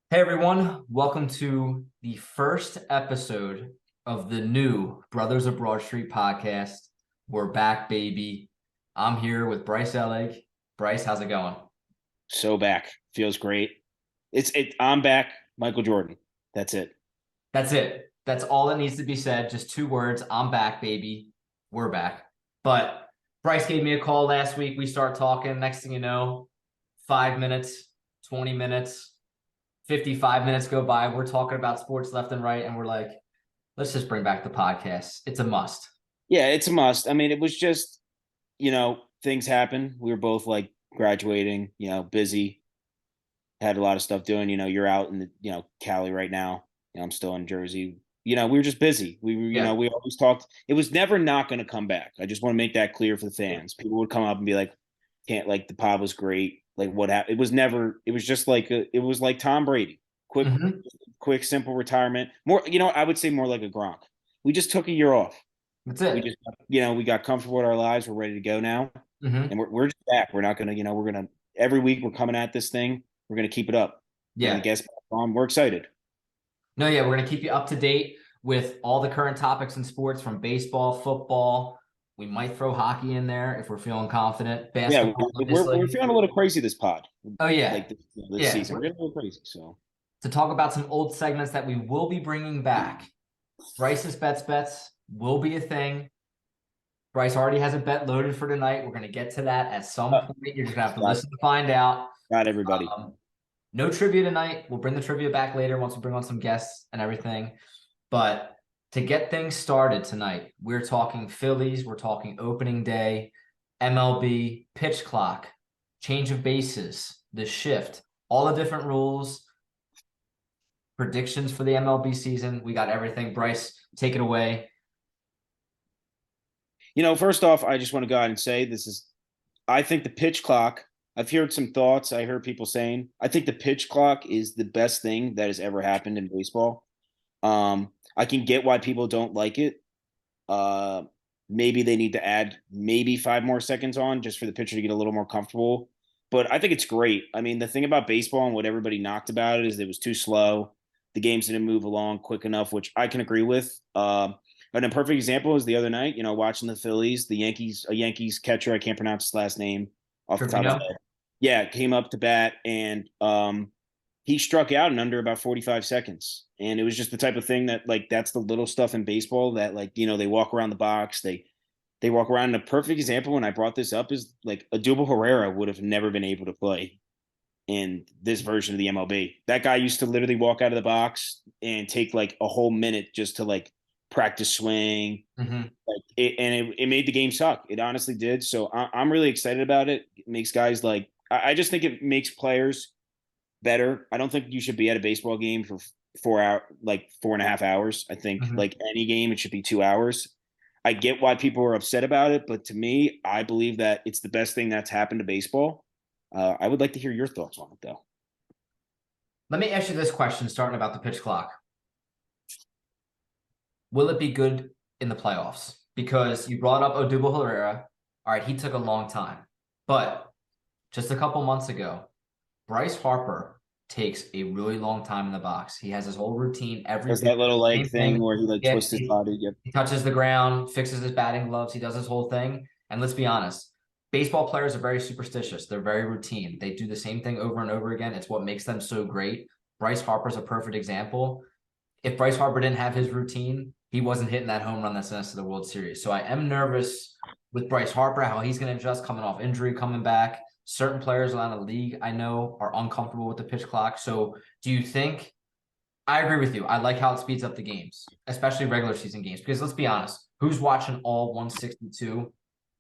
Hey everyone, welcome to the first episode of the new Brothers of Broad Street podcast. We're back, baby. I'm here with Bryce Zelig. Bryce, how's it going? So back. Feels great. I'm back, Michael Jordan. That's it. That's it. That's all that needs to be said. Just two words. I'm back, baby. We're back. But Bryce gave me a call last week. We start talking. Next thing you know, 5 minutes, 20 minutes, 55 minutes go by. We're talking about sports left and right. And we're like, let's just bring back the podcast. It's a must. Yeah, it's a must. I mean, it was just, things happen. We were both like graduating, busy, had a lot of stuff doing. You're out in Cali right now. I'm still in Jersey. We were just busy. Yeah. We always talked. It was never not going to come back. I just want to make that clear for the fans. People would come up and be like, can't, like, the pod was great. Like, what happened? It was never, it was just like, it was like Tom Brady. Quick, Mm-hmm. quick, simple retirement. More, I would say more like a Gronk. We just took a year off. That's We it. just, we got comfortable with our lives. We're ready to go now. Mm-hmm. And we're just back. We're not going to, we're going to, every week we're coming at this thing. We're going to keep it up. Bring the Yeah. guests back on. We're excited. No, yeah, we're gonna keep you up to date with all the current topics in sports from baseball, football. We might throw hockey in there if we're feeling confident. Yeah, Basketball, we're obviously. feeling a little crazy this pod, Oh yeah. like this Yeah. season. We're getting a little crazy. So To talk about some old segments that we will be bringing back. Bryce's bets will be a thing. Bryce already has a bet loaded for tonight. We're gonna get to that at some uh, point. You're just gonna have to got listen to find out. got everybody. No trivia tonight. We'll bring the trivia back later once we bring on some guests and everything. But to get things started tonight, we're talking Phillies, we're talking opening day, MLB, pitch clock, change of bases, the shift, all the different rules, predictions for the MLB season. We got everything. Bryce, take it away. First off, I just want to go out and say this is. I think the pitch clock. I've heard some thoughts. I heard people saying I think the pitch clock is the best thing that has ever happened in baseball. I can get why people don't like it. Uh, Maybe they need to add maybe 5 more seconds on just for the pitcher to get a little more comfortable. But I think it's great. I mean, the thing about baseball and what everybody knocked about it is it was too slow. The games didn't move along quick enough, which I can agree with. And a perfect example is the other night, watching the Phillies, a Yankees catcher, I can't pronounce his last name off the top of my Trevino? head. Yeah, came up to bat and he struck out in under about 45 seconds. And it was just the type of thing that, like, that's the little stuff in baseball that, like, they walk around the box, they walk around. And a perfect example when I brought this up is like Odubel Herrera would have never been able to play in this version of the MLB. That guy used to literally walk out of the box and take like a whole minute just to like practice swing. Mm-hmm. It made the game suck. It honestly did. So I'm really excited about it. It makes guys like I just think it makes players better. I don't think you should be at a baseball game for 4 hour, like 4.5 hours. I think Mm-hmm. like any game, it should be 2 hours. I get why people are upset about it, but to me, I believe that it's the best thing that's happened to baseball. I would like to hear your thoughts on it, though. Let me ask you this question starting about the pitch clock. Will it be good in the playoffs? Because you brought up Odubel Herrera. All right, he took a long time. But just a couple months ago, Bryce Harper takes a really long time in the box. He has his whole routine every Does day. that little leg Same thing thing. where he like Yeah, twists his body? Yep. he touches the ground, fixes his batting gloves. He does his whole thing. And let's be honest, baseball players are very superstitious. They're very routine. They do the same thing over and over again. It's what makes them so great. Bryce Harper's a perfect example. If Bryce Harper didn't have his routine, he wasn't hitting that home run that sent us to the World Series. So I am nervous with Bryce Harper, how he's going to adjust coming off injury, coming back. Certain players around the league I know are uncomfortable with the pitch clock. So do you think I agree with you. I like how it speeds up the games, especially regular season games, because let's be honest, who's watching all 162?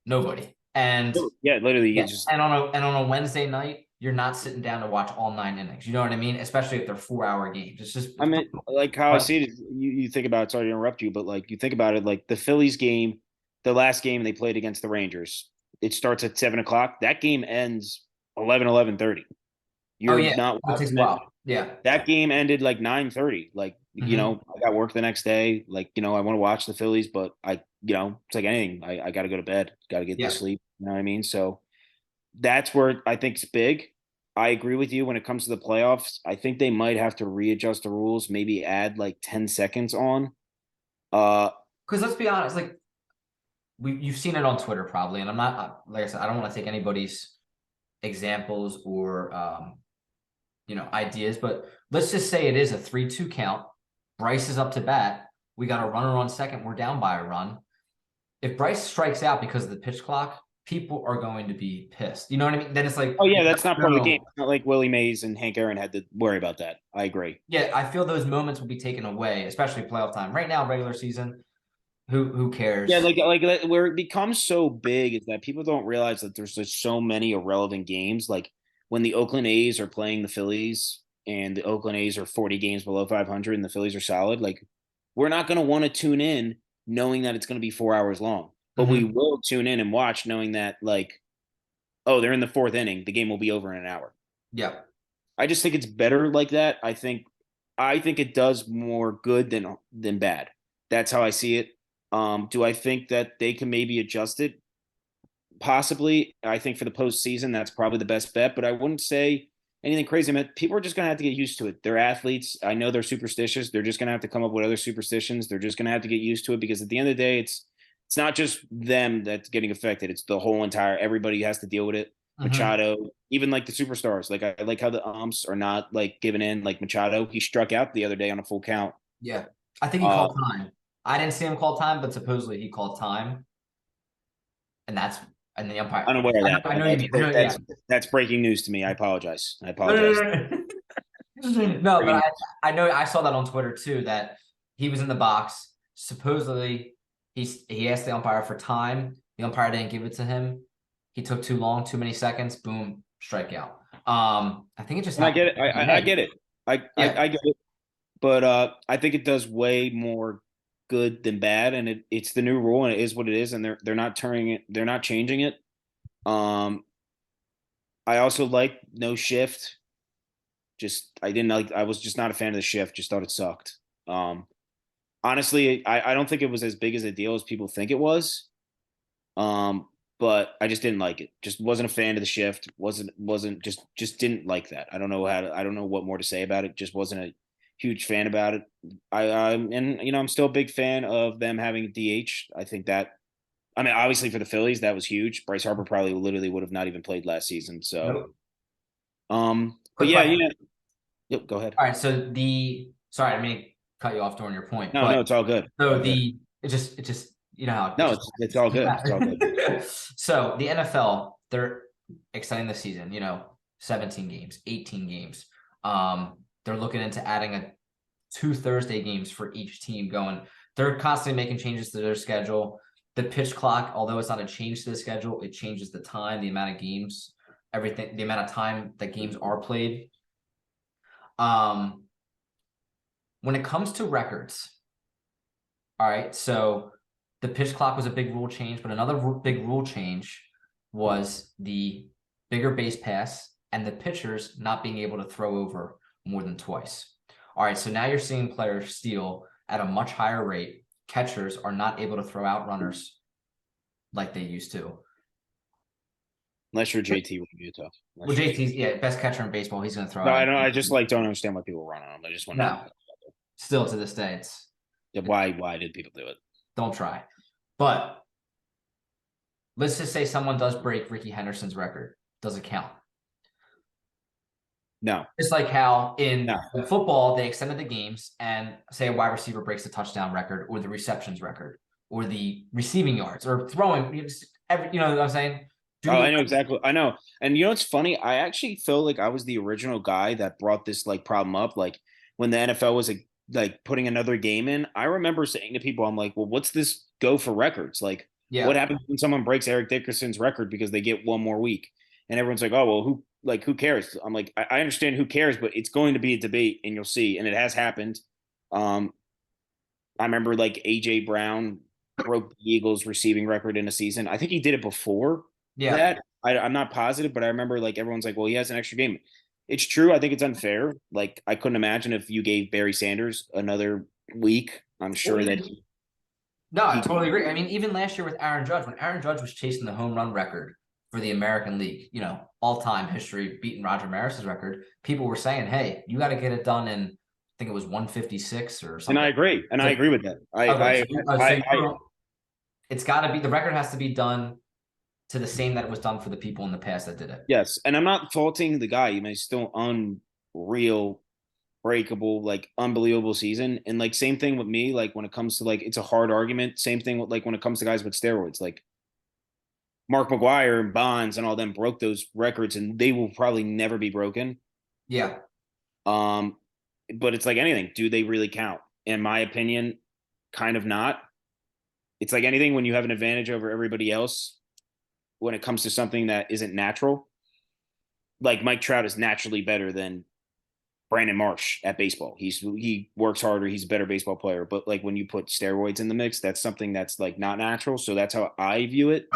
Nobody. And Yeah, literally, yeah, it's just. and on a Wednesday night, you're not sitting down to watch all 9 innings. You know what I mean? Especially if they're 4 hour games. It's just I it's mean, brutal. like how I But see it, you think about it. Sorry to interrupt you, but like you think about it, like the Phillies game, the last game they played against the Rangers, it starts at 7 o'clock. That game ends 11:30. oh You're yeah, not it takes a watching that. while. Yeah. That game ended like 9:30. Like, Hmm. I got work the next day. Like, I want to watch the Phillies, but it's like anything. I got to go to bed, got to get to Yeah. sleep. You know what I mean? So that's where I think it's big. I agree with you when it comes to the playoffs. I think they might have to readjust the rules, maybe add like 10 seconds on. Uh, Because let's be honest, like you've seen it on Twitter probably, and I'm not like I said, I don't want to take anybody's examples or ideas, but let's just say it is a 3-2 count. Bryce is up to bat. We got a runner on second. We're down by a run. If Bryce strikes out because of the pitch clock, people are going to be pissed. You know what I mean? Then it's like, oh yeah, that's not part of the game. no. It's not like Willie Mays and Hank Aaron had to worry about that. I agree. Yeah, I feel those moments will be taken away, especially playoff time. Right now, regular season, who Yeah, cares? like where it becomes so big is that people don't realize that there's just so many irrelevant games. Like when the Oakland A's are playing the Phillies and the Oakland A's are 40 games below 500 and the Phillies are solid, like we're not going to want to tune in knowing that it's going to be 4 hours long. But we Mm-hmm. will tune in and watch knowing that like, oh, they're in the fourth inning, the game will be over in an hour. Yeah. I just think it's better like that. I think it does more good than bad. That's how I see it. Do I think that they can maybe adjust it? Possibly. I think for the postseason, that's probably the best bet, but I wouldn't say anything crazy. I mean, people are just going to have to get used to it. They're athletes. I know they're superstitious. They're just going to have to come up with other superstitions. They're just going to have to get used to it because at the end of the day, it's not just them that's getting affected. It's the whole entire, everybody has to deal with it. Mm-hmm. Machado, even like the superstars. Like I like how the umps are not like giving in. Like Machado, he struck out the other day on a full count. Yeah. I think he Uh, called time. I didn't see him call time, but supposedly he called time. And that's and the umpire. unaware of that. I know you mean. I know, yeah. That's breaking news to me. I apologize. I No, no, apologize. no, no. No, but Breaking I know I saw that on Twitter too, that he was in the box. Supposedly he asked the umpire for time. The umpire didn't give it to him. He took too long, too many seconds, boom, strikeout. I think it just And I get happened it. I today. get it. Yeah. I get it. But I think it does way more good than bad, and it's the new rule, and it is what it is, and they're not turning it. They're not changing it. Um, I also like no shift. Just I didn't like. I was just not a fan of the shift. Just thought it sucked. Honestly, I don't think it was as big as a deal as people think it was. Um, but I just didn't like it. Just wasn't a fan of the shift. Wasn't just didn't like that. I don't know what more to say about it. Just wasn't a huge fan about it. And I'm still a big fan of them having DH. I think that I mean obviously for the Phillies that was huge. Bryce Harper probably literally would have not even played last season. So Nope. but Quick yeah, question. yeah. Yep, go ahead. All right, so sorry, I mean cut you off during your point, No, no, but it's all good. It's so all good. it just how it No, just it's all good. It's all good. happens. So the NFL, they're extending the season, 17 games, 18 games. They're looking into adding 2 Thursday games for each team going. They're constantly making changes to their schedule. The pitch clock, although it's not a change to the schedule, it changes the time, the amount of games, everything, the amount of time that games are played. Um, when it comes to records, all right, so the pitch clock was a big rule change, but another big rule change was the bigger base pass and the pitchers not being able to throw over more than twice. All right, so now you're seeing players steal at a much higher rate. Catchers are not able to throw out runners like they used to. Unless you're JT Realmuto. Well, Unless you're JT's JT. best catcher in baseball. He's going to throw No, out. I don't. I just like don't understand why people run on him. I just want to. No, still to this day, Why did people do it? don't try. But let's just say someone does break Ricky Henderson's record. Does it count? No, Just like how in no. football, they extended the games and say a wide receiver breaks the touchdown record or the receptions record or the receiving yards or throwing, you know what I'm saying? Do Oh, the I know exactly. I know. And you know what's funny? I actually feel like I was the original guy that brought this like problem up. Like when the NFL was like putting another game in, I remember saying to people, I'm like, well, what's this go for records? Like, what yeah. happens when someone breaks Eric Dickerson's record because they get one more week? And everyone's like, oh, well, who cares? I'm like, I understand who cares, but it's going to be a debate and you'll see. And it has happened. Um, I remember like AJ Brown broke the Eagles receiving record in a season. I think he did it before Yeah. that. I'm not positive, but I remember like everyone's like, well, he has an extra game. It's true. I think it's unfair. Like I couldn't imagine if you gave Barry Sanders another week. I'm Well, sure that even no, I he totally agree. I mean, even last year with Aaron Judge, when Aaron Judge was chasing the home run record for the American League, all-time history beating Roger Maris's record, people were saying, hey, you got to get it done in, I think it was 156 or something. And I agree. And I agree with that. It's got to be, the record has to be done to the same that it was done for the people in the past that did it. Yes. And I'm not faulting the guy. He's still unreal, breakable, like unbelievable season. And like same thing with me, like when it comes to like it's a hard argument. Same thing with like when it comes to guys with steroids, like Mark McGwire and Bonds and all them broke those records and they will probably never be broken. Yeah. But it's like anything. Do they really count? In my opinion, kind of not. It's like anything when you have an advantage over everybody else when it comes to something that isn't natural. Like Mike Trout is naturally better than Brandon Marsh at baseball. He works harder. He's a better baseball player. But like when you put steroids in the mix, that's something that's like not natural. So that's how I view it.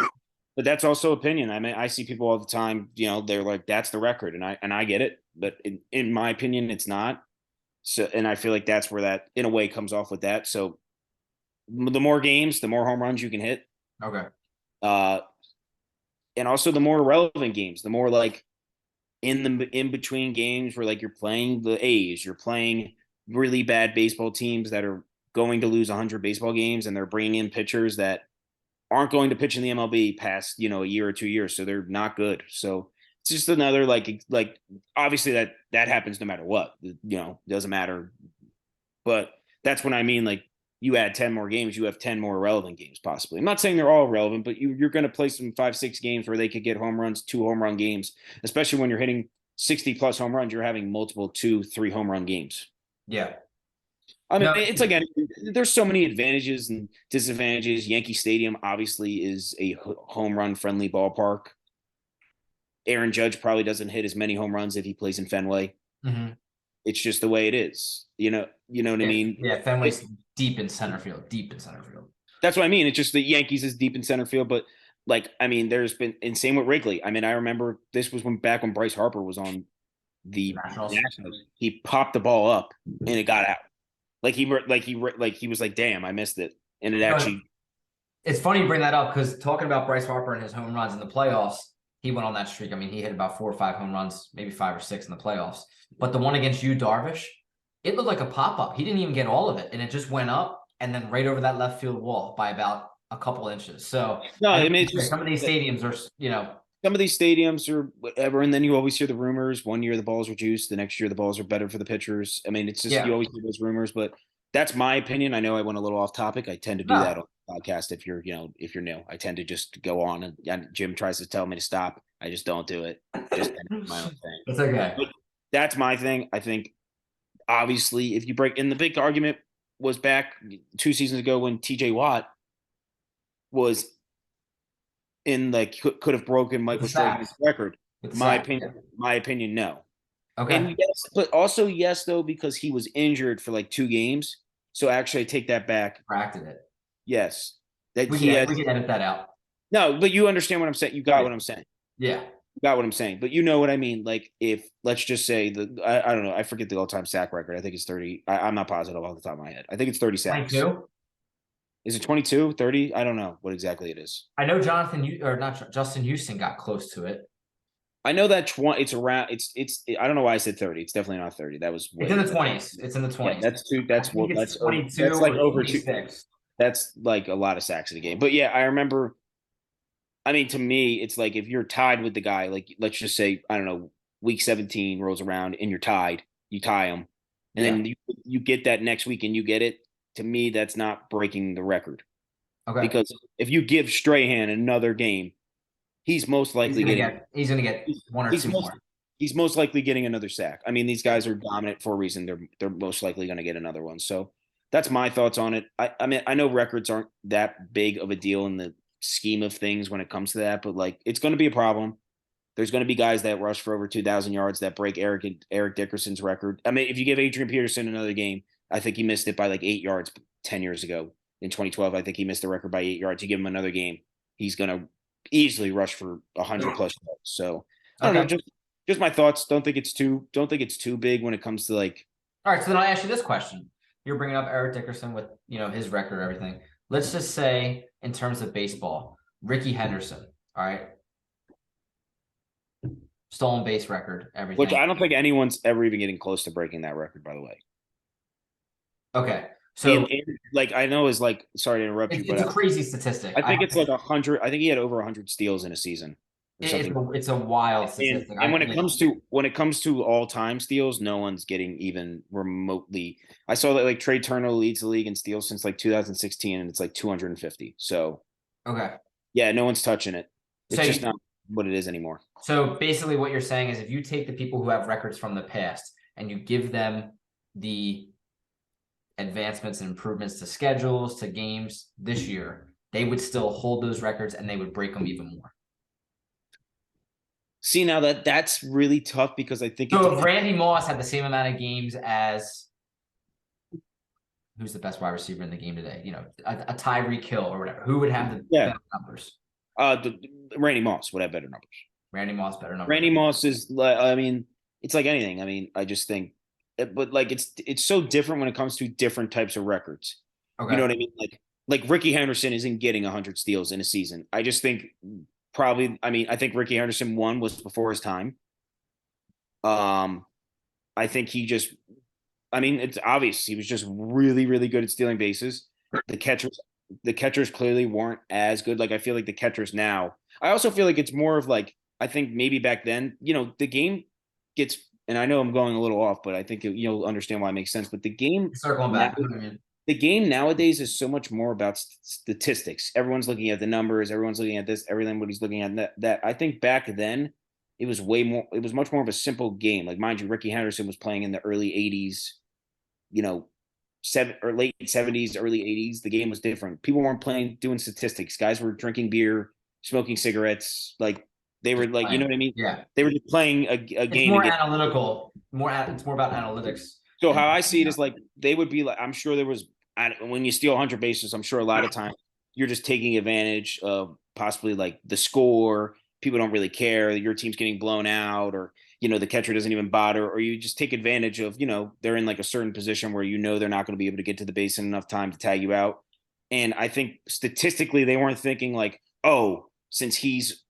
But that's also opinion. I mean, I see people all the time, they're like, that's the record. And I get it. But in my opinion, it's not. So, and I feel like that's where that in a way comes off with that. So the more games, the more home runs you can hit. Okay. And also the more relevant games, the more like in between games where like you're playing the A's, you're playing really bad baseball teams that are going to lose 100 baseball games and they're bringing in pitchers that aren't going to pitch in the MLB past, a year or 2 years. So they're not good. So it's just another like obviously that happens no matter what, doesn't matter. But that's what I mean. Like you add 10 more games, you have 10 more relevant games possibly. I'm not saying they're all relevant, but you're going to play some 5-6 games where they could get home runs, 2 home run games, especially when you're hitting 60 plus home runs, you're having multiple 2-3 home run games. Yeah. I mean, it's like there's so many advantages and disadvantages. Yankee Stadium obviously is a home run friendly ballpark. Aaron Judge probably doesn't hit as many home runs if he plays in Fenway. Mm-hmm. It's just the way it is. You know what I mean? Yeah, Fenway's deep in center field. That's what I mean. It's just the Yankees is deep in center field, but like, I mean, there's been, and same with Wrigley. I mean, I remember this was back when Bryce Harper was on the Nationals. He popped the ball up and it got out. He was like, damn, I missed it. And it actually. It's funny you bring that up because talking about Bryce Harper and his home runs in the playoffs, he went on that streak. I mean, he hit about 4 or 5 home runs, maybe 5 or 6 in the playoffs. But the one against Yu Darvish, it looked like a pop-up. He didn't even get all of it. And it just went up and then right over that left field wall by about a couple inches. So no, I mean, some of these stadiums are, some of these stadiums are whatever. And then you always hear the rumors. One year the balls are juiced. The next year the balls are better for the pitchers. I mean, it's just, you always hear those rumors, but that's my opinion. I know I went a little off topic. I tend to do that on the podcast. If you're new, I tend to just go on and Jim tries to tell me to stop. I just don't do it. Just my own thing. It's okay. But that's my thing. I think obviously if you break in, the big argument was back 2 seasons ago when TJ Watt was in could have broken Michael Strahan's record. My opinion, no. Okay. And yes, but also yes, though, because he was injured for 2 games. So actually I take that back. Corrected it. Yes. We can edit that out. No, but you understand what I'm saying. You got what I'm saying. Yeah. You got what I'm saying. But you know what I mean? Like if let's just say I don't know, I forget the all-time sack record. I think it's 30. I'm not positive off the top of my head. I think it's 30 sacks. 22? Is it 22, 30? I don't know what exactly it is. I know Justin Houston got close to it. I know that it's around. It's. I don't know why I said 30. It's definitely not 30. That was. It's in the 20s. It's in the 20s. Yeah, that's 2. That's 22. That's like over 2. 26. That's like a lot of sacks in a game. But yeah, I remember. I mean, to me, it's like if you're tied with the guy, like let's just say, I don't know, week 17 rolls around and you're tied, you tie him, and then you get that next week and you get it. To me, that's not breaking the record. Okay. Because if you give Strahan another game, he's most likely he's going to get 1 or 2 more. He's most likely getting another sack. I mean, these guys are dominant for a reason. They're most likely going to get another one. So that's my thoughts on it. I mean, I know records aren't that big of a deal in the scheme of things when it comes to that, but it's going to be a problem. There's going to be guys that rush for over 2,000 yards that break Eric Dickerson's record. I mean, if you give Adrian Peterson another game, I think he missed it by 8 yards 10 years ago. In 2012, I think he missed the record by 8 yards. You give him another game, he's going to easily rush for 100 plus yards. So I don't know, just my thoughts. Don't think it's too big when it comes to All right, so then I'll ask you this question. You're bringing up Eric Dickerson with his record, everything. Let's just say in terms of baseball, Ricky Henderson. All right, stolen base record, which everything. I don't think anyone's ever even getting close to breaking that record, by the way. Okay, And, so and like I know is like sorry to interrupt you, it's but a crazy statistic. I think it's like 100. I think he had over 100 steals in a season or something. It's a wild And statistic. and I when it can't. comes to all time steals, no one's getting even remotely. I saw that like Trey Turner leads the league in steals since like 2016, and it's like 250. So Okay, yeah, no one's touching it. so It's just not what it is anymore. so basically, what you're saying is if you take the people who have records from the past and you give them the advancements and improvements to schedules to games this year, they would still hold those records and they would break them even more. See now that's really tough because I think it So if depends. Randy Moss had the same amount of games as who's the best wide receiver in the game today, a Tyreek Hill or whatever, who would have the Yeah, better numbers? the, Randy Moss would have better numbers. Randy Moss better numbers. Randy Moss is like, I mean, it's like anything. I mean, I just think, but like it's so different when it comes to different types of records. You know Okay. what I mean? Like Ricky Henderson isn't getting 100 steals in a season. I just think probably. I mean, I think Ricky Henderson one was before his time. Um, I think he just. I mean, it's obvious he was just really, really good at stealing bases. The catchers, the catchers clearly weren't as good. Like I feel like the catchers now. I also feel like it's more of like I think maybe back then, the game gets. And I know I'm going a little off, but I think you'll understand why it makes sense. But the game Circling now, back. I mean, the game nowadays is so much more about statistics. Everyone's looking at the numbers. Everyone's looking at this. Everybody's looking at that. I think back then it was way more. It was much more of a simple game. Like mind you, Ricky Henderson was playing in the early '80s. You know, late '70s, early '80s. The game was different. People weren't playing doing statistics. Guys were drinking beer, smoking cigarettes. Like they were just like, you know playing. what I mean? Yeah. They were just playing a It's game to more get. analytical. It's more about analytics. So And how I see it is like they would be like I'm sure there was when you steal 100 bases, I'm sure a lot of times you're just taking advantage of possibly like the score. People don't really care that your team's getting blown out, or the catcher doesn't even bother, or you just take advantage of they're in like a certain position where they're not going to be able to get to the base in enough time to tag you out. And I think statistically they weren't thinking like, oh, since he's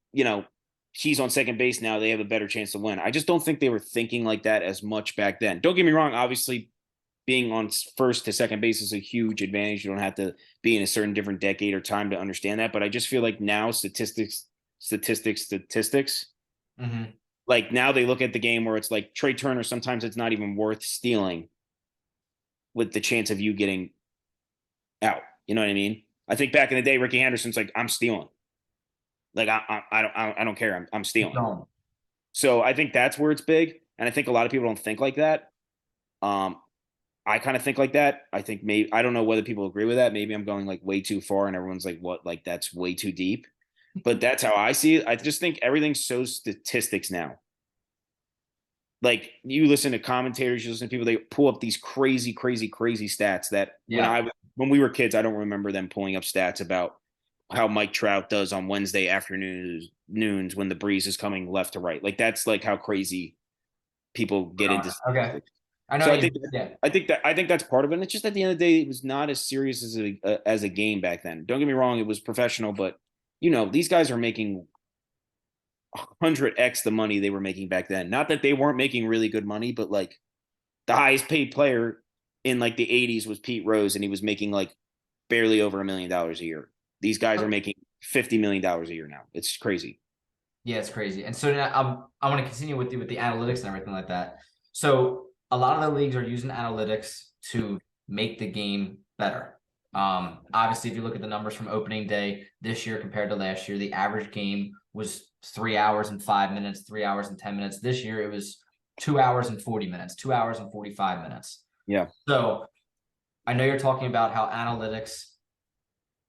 on second base now, they have a better chance to win. I just don't think they were thinking like that as much back then. Don't get me wrong. Obviously, being on first to second base is a huge advantage. You don't have to be in a certain different decade or time to understand that. But I just feel like now statistics. mm-hmm. Like now they look at the game where it's like Trey Turner. Sometimes it's not even worth stealing with the chance of you getting out. You know what I mean? I think back in the day, Ricky Henderson's like, I'm stealing. Like I don't care. I'm stealing. No. So I think that's where it's big, and I think a lot of people don't think like that. Um, I kind of think like that. I think maybe I don't know whether people agree with that. Maybe I'm going like way too far, and everyone's like, "What? Like that's way too deep." But that's how I see it. I just think everything's so statistics now. Like you listen to commentators, you listen to people, they pull up these crazy, crazy, crazy stats that Yeah. when we were kids, I don't remember them pulling up stats about how Mike Trout does on Wednesday afternoons when the breeze is coming left to right. Like that's like how crazy people get into Okay. statistics. I know. So Yeah. I think that's part of it. And it's just at the end of the day, it was not as serious as a game back then. Don't get me wrong, it was professional, but these guys are making 100x the money they were making back then. Not that they weren't making really good money, but like the highest paid player in like the '80s was Pete Rose, and he was making like barely over $1 million a year. These guys are making $50 million a year now. It's crazy. Yeah, it's crazy. And so now I want to continue with you with the analytics and everything like that. So a lot of the leagues are using analytics to make the game better. Obviously, if you look at the numbers from opening day this year compared to last year, the average game was 3 hours and 5 minutes, 3 hours and 10 minutes. This year it was 2 hours and 40 minutes, 2 hours and 45 minutes. Yeah. So I know you're talking about how analytics,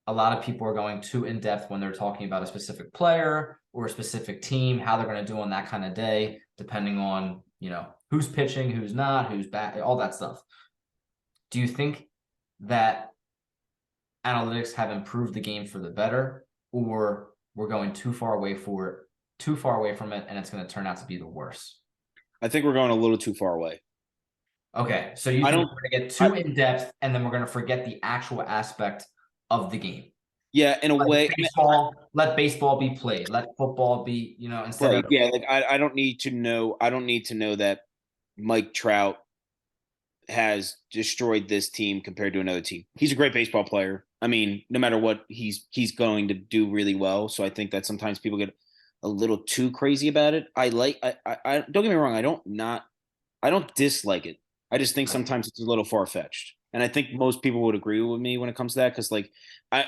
a lot of people are going too in depth when they're talking about a specific player or a specific team, how they're going to do on that kind of day, depending on, who's pitching, who's not, who's back, all that stuff. Do you think that analytics have improved the game for the better, or we're going too far away from it, and it's going to turn out to be the worse? I think we're going a little too far away. Okay, so you I think don't we're going to get too in depth, and then we're going to forget the actual aspect of the game? Yeah, in a way. Let baseball be played. Let football be, instead of. Yeah, like I don't need to know. I don't need to know that Mike Trout has destroyed this team compared to another team. He's a great baseball player. I mean, no matter what, he's going to do really well. So I think that sometimes people get a little too crazy about it. I don't get me wrong. I don't dislike it. I just think sometimes it's a little far fetched. And I think most people would agree with me when it comes to that because, like,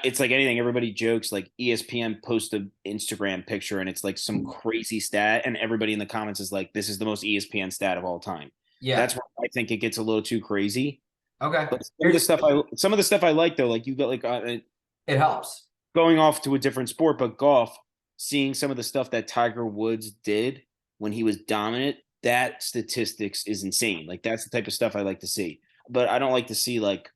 it's like anything. Everybody jokes like ESPN posts an Instagram picture and it's like some crazy stat, and everybody in the comments is like, "This is the most ESPN stat of all time." Yeah. That's where I think it gets a little too crazy. Okay. But some of the stuff I like though, like you got like it helps. going off to a different sport, but golf, seeing some of the stuff that Tiger Woods did when he was dominant, that statistics is insane. Like that's the type of stuff I like to see. But I don't like to see like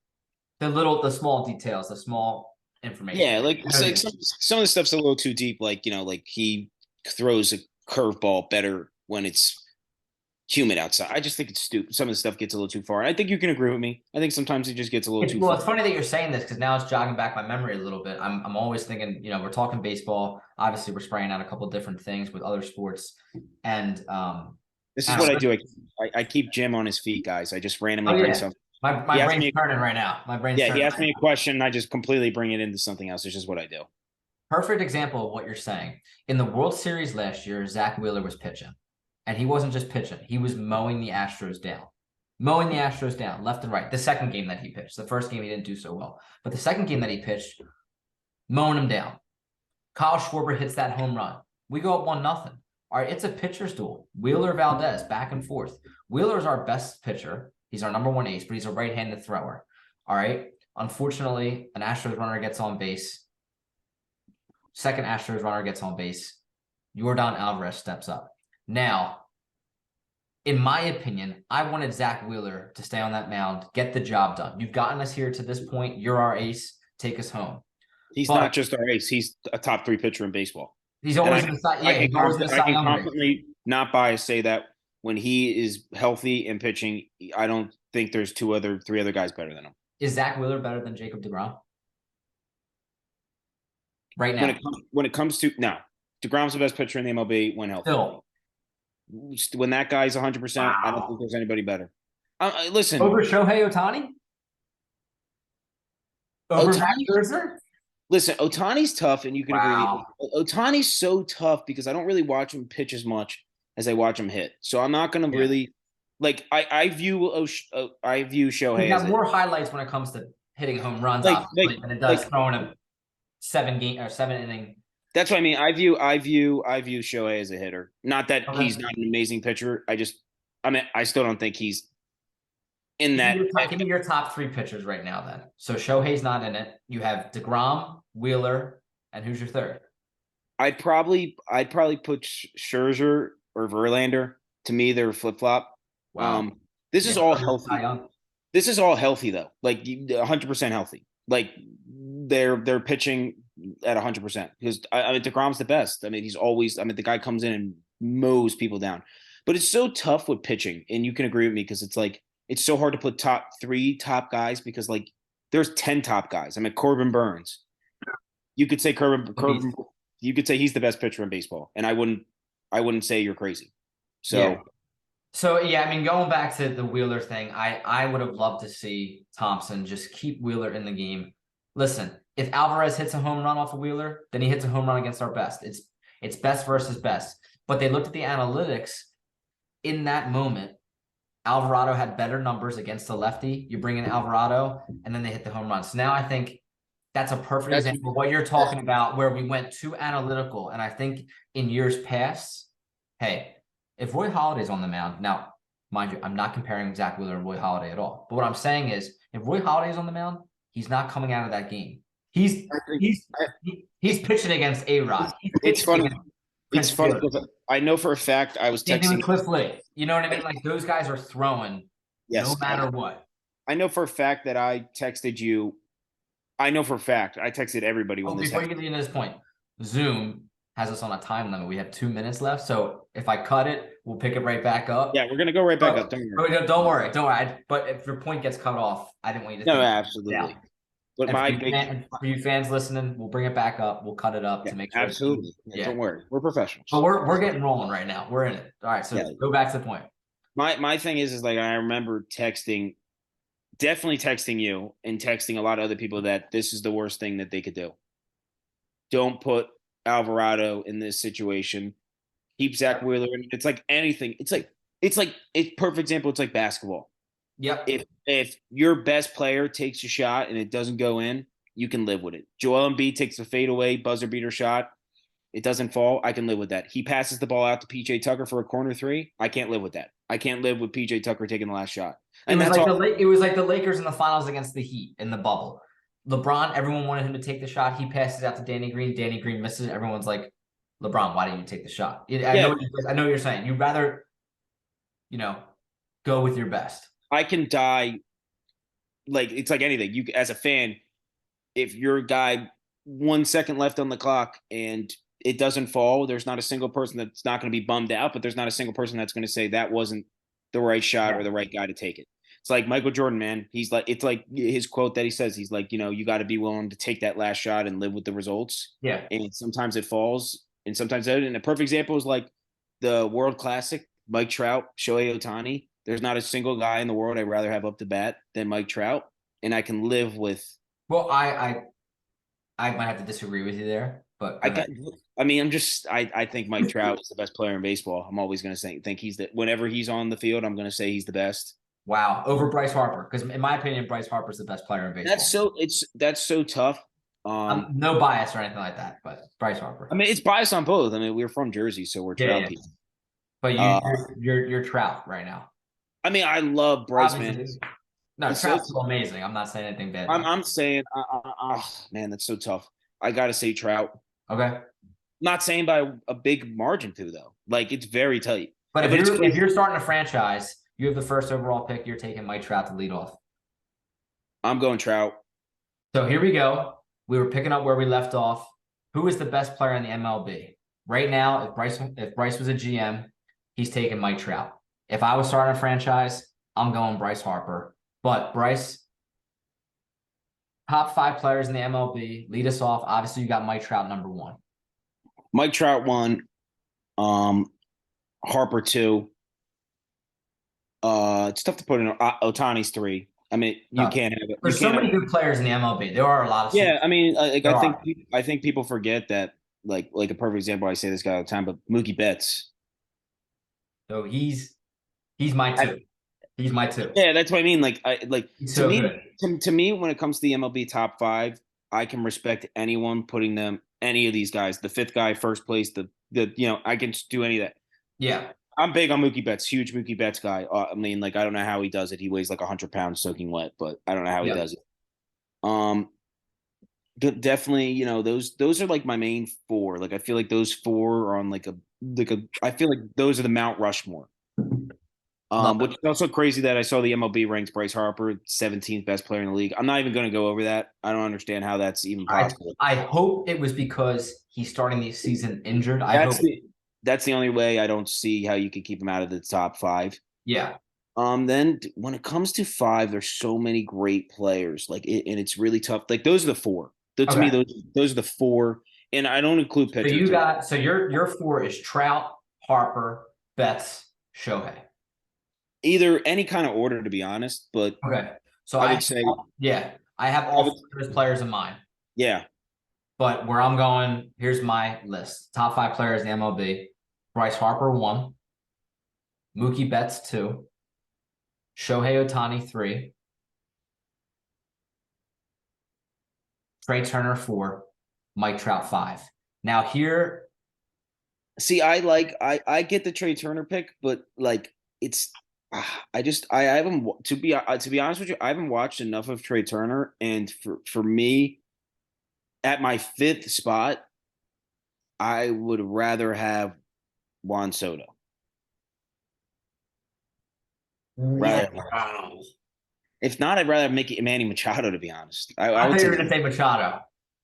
the small details, the small information. Yeah, like it's like some of the stuff's a little too deep. Like like he throws a curveball better when it's humid outside. I just think it's stupid. Some of the stuff gets a little too far. And I think you can agree with me. I think sometimes it just gets a little too far. It's funny that you're saying this because now it's jogging back my memory a little bit. I'm always thinking, we're talking baseball. Obviously, we're spraying out a couple of different things with other sports. And this is what I do. I keep Jim on his feet, guys. I just randomly bring something. My brain's turning right now. My brain's turning. He asked me a question, and I just completely bring it into something else. It's just what I do. Perfect example of what you're saying. In the World Series last year, Zach Wheeler was pitching. And he wasn't just pitching. He was mowing the Astros down. Mowing the Astros down left and right. The second game that he pitched. The first game he didn't do so well. But the second game that he pitched, mowing him down. Kyle Schwarber hits that home run. We go up 1-0. All right, it's a pitcher's duel. Wheeler Valdez, back and forth. Wheeler's our best pitcher. He's our number one ace, but he's a right-handed thrower. All right. Unfortunately, an Astros runner gets on base. Second Astros runner gets on base. Yordan Alvarez steps up. Now, in my opinion, I wanted Zach Wheeler to stay on that mound, get the job done. You've gotten us here to this point. You're our ace. Take us home. He's not just our ace. He's a top 3 pitcher in baseball. He's always in the side. Yeah, he's always in the side. I can confidently, not biased, say that when he is healthy and pitching, I don't think there's 3 other guys better than him. Is Zach Wheeler better than Jacob deGrom? Right now. When it comes to now, deGrom's the best pitcher in the MLB when healthy. Still. When that guy's 100%, wow. I don't think there's anybody better. Listen. Over Shohei Ohtani? Over Matt Kryjer? Listen, Ohtani's tough, and you can agree. Ohtani's so tough because I don't really watch him pitch as much as I watch him hit. So I'm not going to really like. I view Shohei. He got more highlights when it comes to hitting home runs, than it does throwing a 7 inning. That's what I mean. I view Shohei as a hitter. Not that he's not an amazing pitcher. I still don't think he's in that. Give me your top 3 pitchers right now, then. So Shohei's not in it. You have DeGrom, Wheeler, and who's your third? I'd probably put Scherzer or Verlander. To me, they're flip flop. Wow. This is all healthy. This is all healthy though. Like 100% healthy. Like they're pitching at 100% because DeGrom's the best. I mean, he's always. I mean, the guy comes in and mows people down. But it's so tough with pitching, and you can agree with me because it's like it's so hard to put top 3 top guys because like there's 10 top guys. I mean, Corbin Burns. You could say Corbin. You could say he's the best pitcher in baseball, and I wouldn't say you're crazy. So yeah, I mean, going back to the Wheeler thing, I would have loved to see Thompson just keep Wheeler in the game. Listen, if Alvarez hits a home run off of Wheeler, then he hits a home run against our best. It's best versus best. But they looked at the analytics in that moment. Alvarado had better numbers against the lefty. You bring in Alvarado, and then they hit the home run. So now I think that's a perfect example of what you're talking about, where we went too analytical. And I think in years past, hey, if Roy Halladay's on the mound, now, mind you, I'm not comparing Zach Wheeler and Roy Halladay at all. But what I'm saying is, if Roy Halladay's on the mound, he's not coming out of that game. He's pitching against A-Rod. It's funny. It's funny because I know for a fact I was texting Cliff Lee. You know what I mean? Like those guys are throwing no matter what. I know for a fact that I texted you. I know for a fact I texted everybody when this happened. Before you get to this point, Zoom has us on a time limit. We have 2 minutes left. So if I cut it, we'll pick it right back up. Yeah, we're going to go right back up. Don't worry. But if your point gets cut off, I didn't want you to. No, absolutely. But And my big for you fans listening, we'll bring it back up. We'll cut it up yeah, to make sure it's absolutely. Yeah, yeah. don't worry. We're professionals. But we're getting rolling right now. We're in it. All right, so Yeah. go back to the point. My thing is like I remember definitely texting you and texting a lot of other people that this is the worst thing that they could do. Don't put Alvarado in this situation. Keep Zach Yep. Wheeler. It's like anything. It's like a perfect example. It's like basketball. Yep. If your best player takes a shot and it doesn't go in, you can live with it. Joel Embiid takes a fadeaway buzzer beater shot. It doesn't fall. I can live with that. He passes the ball out to PJ Tucker for a corner three. I can't live with that. I can't live with PJ Tucker taking the last shot. And that's all. It was like the Lakers in the finals against the Heat in the bubble. LeBron, everyone wanted him to take the shot. He passes out to Danny Green. Danny Green misses. Everyone's like, LeBron, why didn't you take the shot? Yeah, I know what you're saying. You'd rather, go with your best. I can die. Like it's like anything. You as a fan, if your guy 1 second left on the clock and it doesn't fall, there's not a single person that's not going to be bummed out, but there's not a single person that's going to say that wasn't the right shot or the right guy to take it. It's like Michael Jordan, man. It's like his quote that he says, he's like, you got to be willing to take that last shot and live with the results. Yeah. And sometimes it falls and sometimes it. And a perfect example is like the World Classic, Mike Trout, Shohei Ohtani. There's not a single guy in the world I'd rather have up to bat than Mike Trout. And I can live with. Well, I might have to disagree with you there, but I think Mike Trout is the best player in baseball. I'm always going to think he's whenever he's on the field, I'm going to say he's the best. Wow, over Bryce Harper, because in my opinion, Bryce Harper is the best player in baseball. That's so tough. No bias or anything like that, but Bryce Harper. I mean, it's biased on both. I mean, we're from Jersey, so we're Trout people. But you're Trout right now. I mean, I love Bryce, man. No, Trout's so amazing. I'm not saying anything bad. I'm saying, man, that's so tough. I got to say Trout. Okay. Not saying by a big margin too, though. Like it's very tight. But if you're starting a franchise, you have the first overall pick. You're taking Mike Trout to lead off. I'm going Trout. So here we go. We were picking up where we left off. Who is the best player in the MLB right now? If Bryce was a GM, he's taking Mike Trout. If I was starting a franchise, I'm going Bryce Harper. But Bryce, top 5 players in the MLB, lead us off. Obviously, you got Mike Trout number 1. Mike Trout 1. Harper 2. It's tough to put in. Ohtani's 3. I mean, you can't have it. There's so many good players in the MLB. There are a lot of. Yeah, I mean, I think people forget that. Like a perfect example, I say this guy all the time, but Mookie Betts. So he's my 2. He's my 2. Yeah, that's what I mean. Like to me, when it comes to the MLB top 5, I can respect anyone putting them. Any of these guys, the 5th guy, first place, I can do any of that. Yeah. I'm big on Mookie Betts, huge Mookie Betts guy. I mean, like, I don't know how he does it. He weighs like 100 pounds soaking wet, but I don't know how he does it. But definitely, those are like my main 4. Like, I feel like those 4 are on I feel like those are the Mount Rushmore. Which is also crazy that I saw the MLB ranks Bryce Harper 17th best player in the league. I'm not even going to go over that. I don't understand how that's even possible. I hope it was because he's starting the season injured. That's the only way. I don't see how you could keep him out of the top 5. Yeah. Then when it comes to 5, there's so many great players. Like, and it's really tough. Like, those are the 4. To me, those are the 4, and I don't include pitchers. So your 4 is Trout, Harper, Betts, Shohei. Either any kind of order, to be honest. But okay, so I would say, I have all 4 players in mind. Yeah. But where I'm going, here's my list. Top 5 players in the MLB. Bryce Harper 1. Mookie Betts 2. Shohei Ohtani 3. Trey Turner 4. Mike Trout 5. Now here. See, I get the Trey Turner pick, but like it's I haven't to be honest with you, I haven't watched enough of Trey Turner, and for me, at my 5th spot, I would rather have Juan Soto. If not, I'd rather make it Manny Machado, to be honest. I thought you were going to say Machado.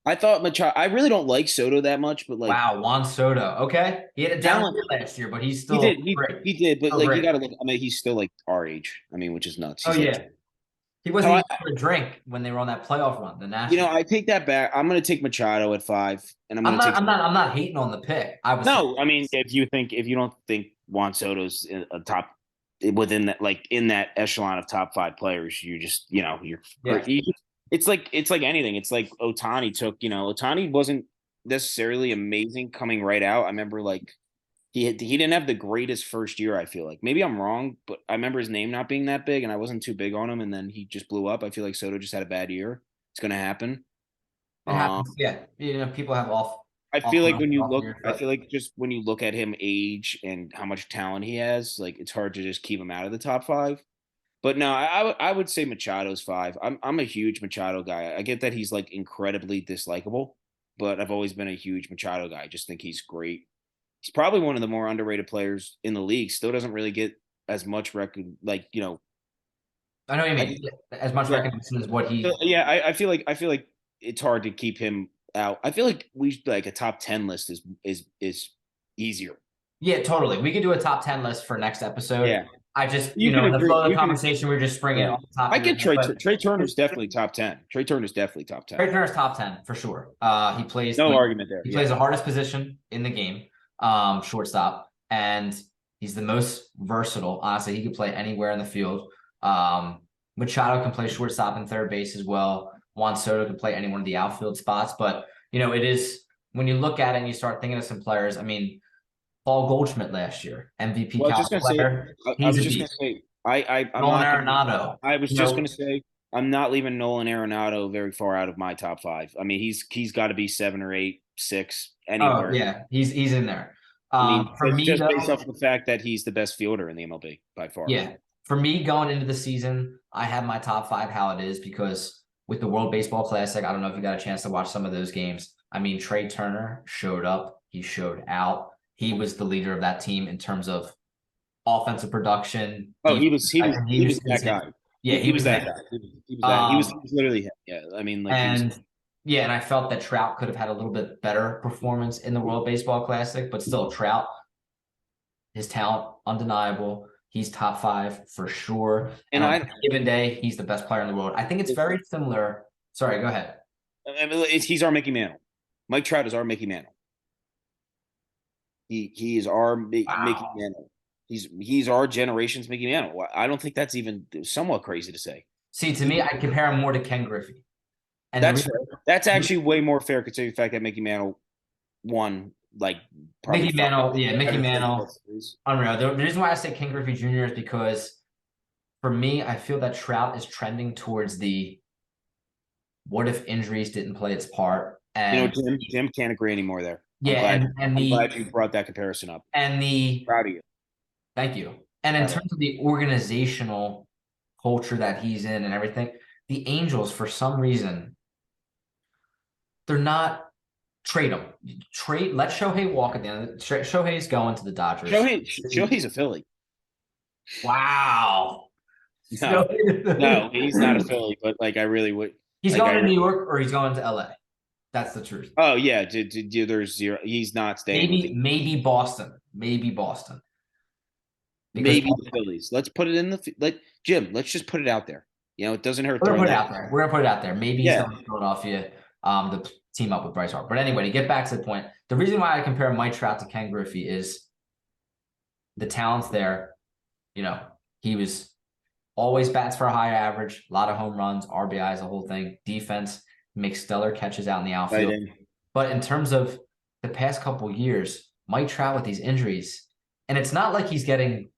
I thought Machado. I really don't like Soto that much, but like, wow, Juan Soto. Okay, he had a down year last year, but he's still he did, but like, you got to look. I mean, he's still like our age. I mean, which is nuts. He's He So wasn't even for a drink when they were on that playoff run, the Nationals. I take that back. I'm going to take Machado at 5, and I'm going to take. I'm not hating on the pick. I was No, I mean, if you don't think Juan Soto's a top within that, like in that echelon of top 5 players, you just, yeah. it's like anything. It's like Ohtani took, Ohtani wasn't necessarily amazing coming right out. I remember like he didn't have the greatest first year. I feel like maybe I'm wrong, but I remember his name not being that big, and I wasn't too big on him. And then he just blew up. I feel like Soto just had a bad year. It's going to happen. It happens. Yeah. People have I off feel like when you off look, years, I but feel like just when you look at him age and how much talent he has, like it's hard to just keep him out of the top 5. But no, I would say Machado's 5. I'm a huge Machado guy. I get that he's like incredibly dislikable, but I've always been a huge Machado guy. I just think he's great. He's probably one of the more underrated players in the league. Still doesn't really get as much record, like I know what you I mean. As much yeah, recognition as what he. yeah. I feel like it's hard to keep him out. I feel like we like a top 10 list is easier. Yeah, totally. We could do a top 10 list for next episode. Yeah, I just, you can in the agree. flow of the You can. conversation, we're just springing it Yeah, off the top I of your get head. But Trey Turner's definitely top 10. Trey Turner's definitely top 10. Trey Turner's top 10 for sure. No argument there. He Yeah, plays the hardest position in the game, shortstop, and he's the most versatile. Honestly, he could play anywhere in the field. Machado can play shortstop and third base as well. Juan Soto can play any one of the outfield spots. But it is when you look at it and you start thinking of some players. I mean, Paul Goldschmidt last year, MVP well, I was caliber just gonna say. player. I He's was a just gonna beast. say. I'm Nolan not. Arenado. I was just gonna say. I'm not leaving Nolan Arenado very far out of my top 5. I mean, he's got to be 7 or 8, 6 Oh anywhere. yeah, he's in there. I mean, For me just based though, off the fact that he's the best fielder in the MLB by far. yeah, for me going into the season, I have my top 5 how it is because with the World Baseball Classic, I don't know if you got a chance to watch some of those games. I mean, Trey Turner showed up, he showed out. He was the leader of that team in terms of offensive production. Oh, Defense. he was that guy. Yeah, He he was was that there. guy. He was literally him. Yeah, I mean, like he was. And yeah, and I felt that Trout could have had a little bit better performance in the World Baseball Classic, but still, Trout, his talent undeniable. He's top 5 for sure. And And on a given day, he's the best player in the world. I think it's very similar. Sorry, go ahead. I mean, he's our Mickey Mantle. Mike Trout is our Mickey Mantle. He is our Mickey Wow. Mantle. He's our generation's Mickey Mantle. I don't think that's even somewhat crazy to say. See, to me, I compare him more to Ken Griffey. And the That's reason, fair. That's actually way more fair considering the fact that Mickey Mantle won like probably Mickey Mantle, yeah, Mickey 5 Mantle, series. unreal. The reason why I say Ken Griffey Jr. is because for me, I feel that Trout is trending towards the what if injuries didn't play its part. And Jim can't agree anymore there. yeah, I'm glad you brought that comparison up. and the Proud of you. thank you. And in terms of the organizational culture that he's in and everything, the Angels, for some reason, they're not trade him. Let Shohei walk at the end. Shohei's going to the Dodgers. Shohei's a Philly. Wow. No, he's not a Philly, but like I really would. He's like, going to New York or he's going to LA. That's the truth. Oh yeah, there's zero. He's not staying. Maybe Boston. Maybe Boston. Maybe the Phillies. Let's put it in Jim. Let's just put it out there. It doesn't hurt. We're gonna put it out there. We're gonna put it out there. Maybe he's going to Philadelphia to team up with Bryce Harper. But anyway, to get back to the point, the reason why I compare Mike Trout to Ken Griffey is the talent's there. He was always bats for a high average, a lot of home runs, RBIs, the whole thing. Defense makes stellar catches out in the outfield. But in terms of the past couple years, Mike Trout with these injuries, and it's not like he's getting,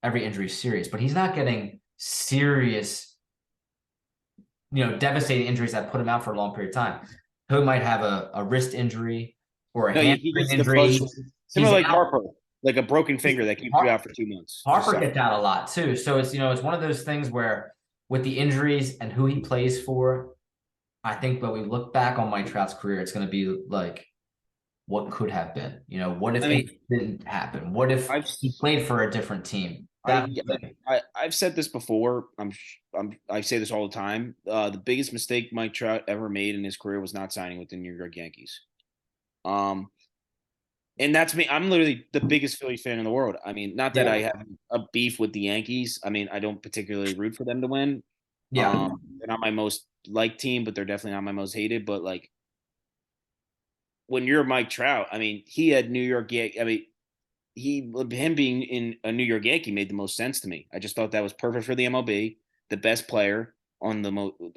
every injury serious, but he's not getting serious, devastating injuries that put him out for a long period of time. He might have a wrist injury or a hamstring injury. Similar like Harper, like a broken finger that keeps you out for 2 months. Harper gets out a lot too. So it's one of those things where with the injuries and who he plays for, I think when we look back on Mike Trout's career, it's going to be like, what could have been? What if it didn't happen? What if he played for a different team? I've said this before. I say this all the time. The biggest mistake Mike Trout ever made in his career was not signing with the New York Yankees. And that's me. I'm literally the biggest Phillies fan in the world. I mean, not that I Yeah. have a beef with the Yankees. I mean, I don't particularly root for them to win. Yeah. They're not my most liked team, but they're definitely not my most hated. But like when you're Mike Trout, I mean, he had New York. I mean, him being in a New York Yankee made the most sense to me. I just thought that was perfect for the MLB, the best player on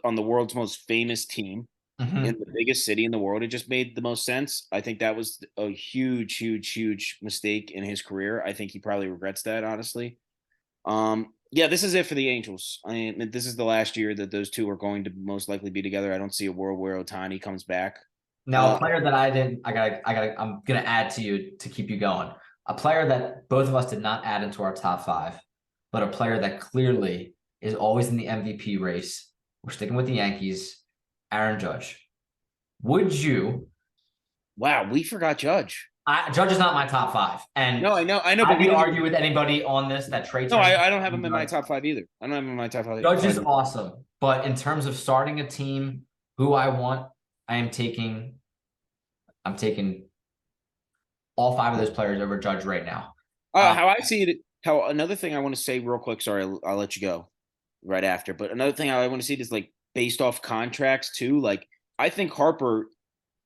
on the world's most famous team in Hmm. the biggest city in the world. It just made the most sense. I think that was a huge, huge, huge mistake in his career. I think he probably regrets that, honestly. Yeah, this is it for the Angels. I mean, this is the last year that those two are going to most likely be together. I don't see a world where Ohtani comes back. Now, a Uh, player that I'm gonna add to you to keep you going. A player that both of us did not add into our top five, but a player that clearly is always in the MVP race. We're sticking with the Yankees, Aaron Judge. Would you? wow, we forgot Judge. Judge is not my top five, and No, I know, but I we could didn't argue even. with anybody on this that Trey No, Turner. I don't have him in my top five either. I don't have him in my top Judge five is either. awesome, but in terms of starting a team, who I want, I am taking. I'm taking all five of those players over Judge right now. How I see it, how another thing I want to say real quick. Sorry, I'll let you go right after. But another thing I want to see is like based off contracts too. Like I think Harper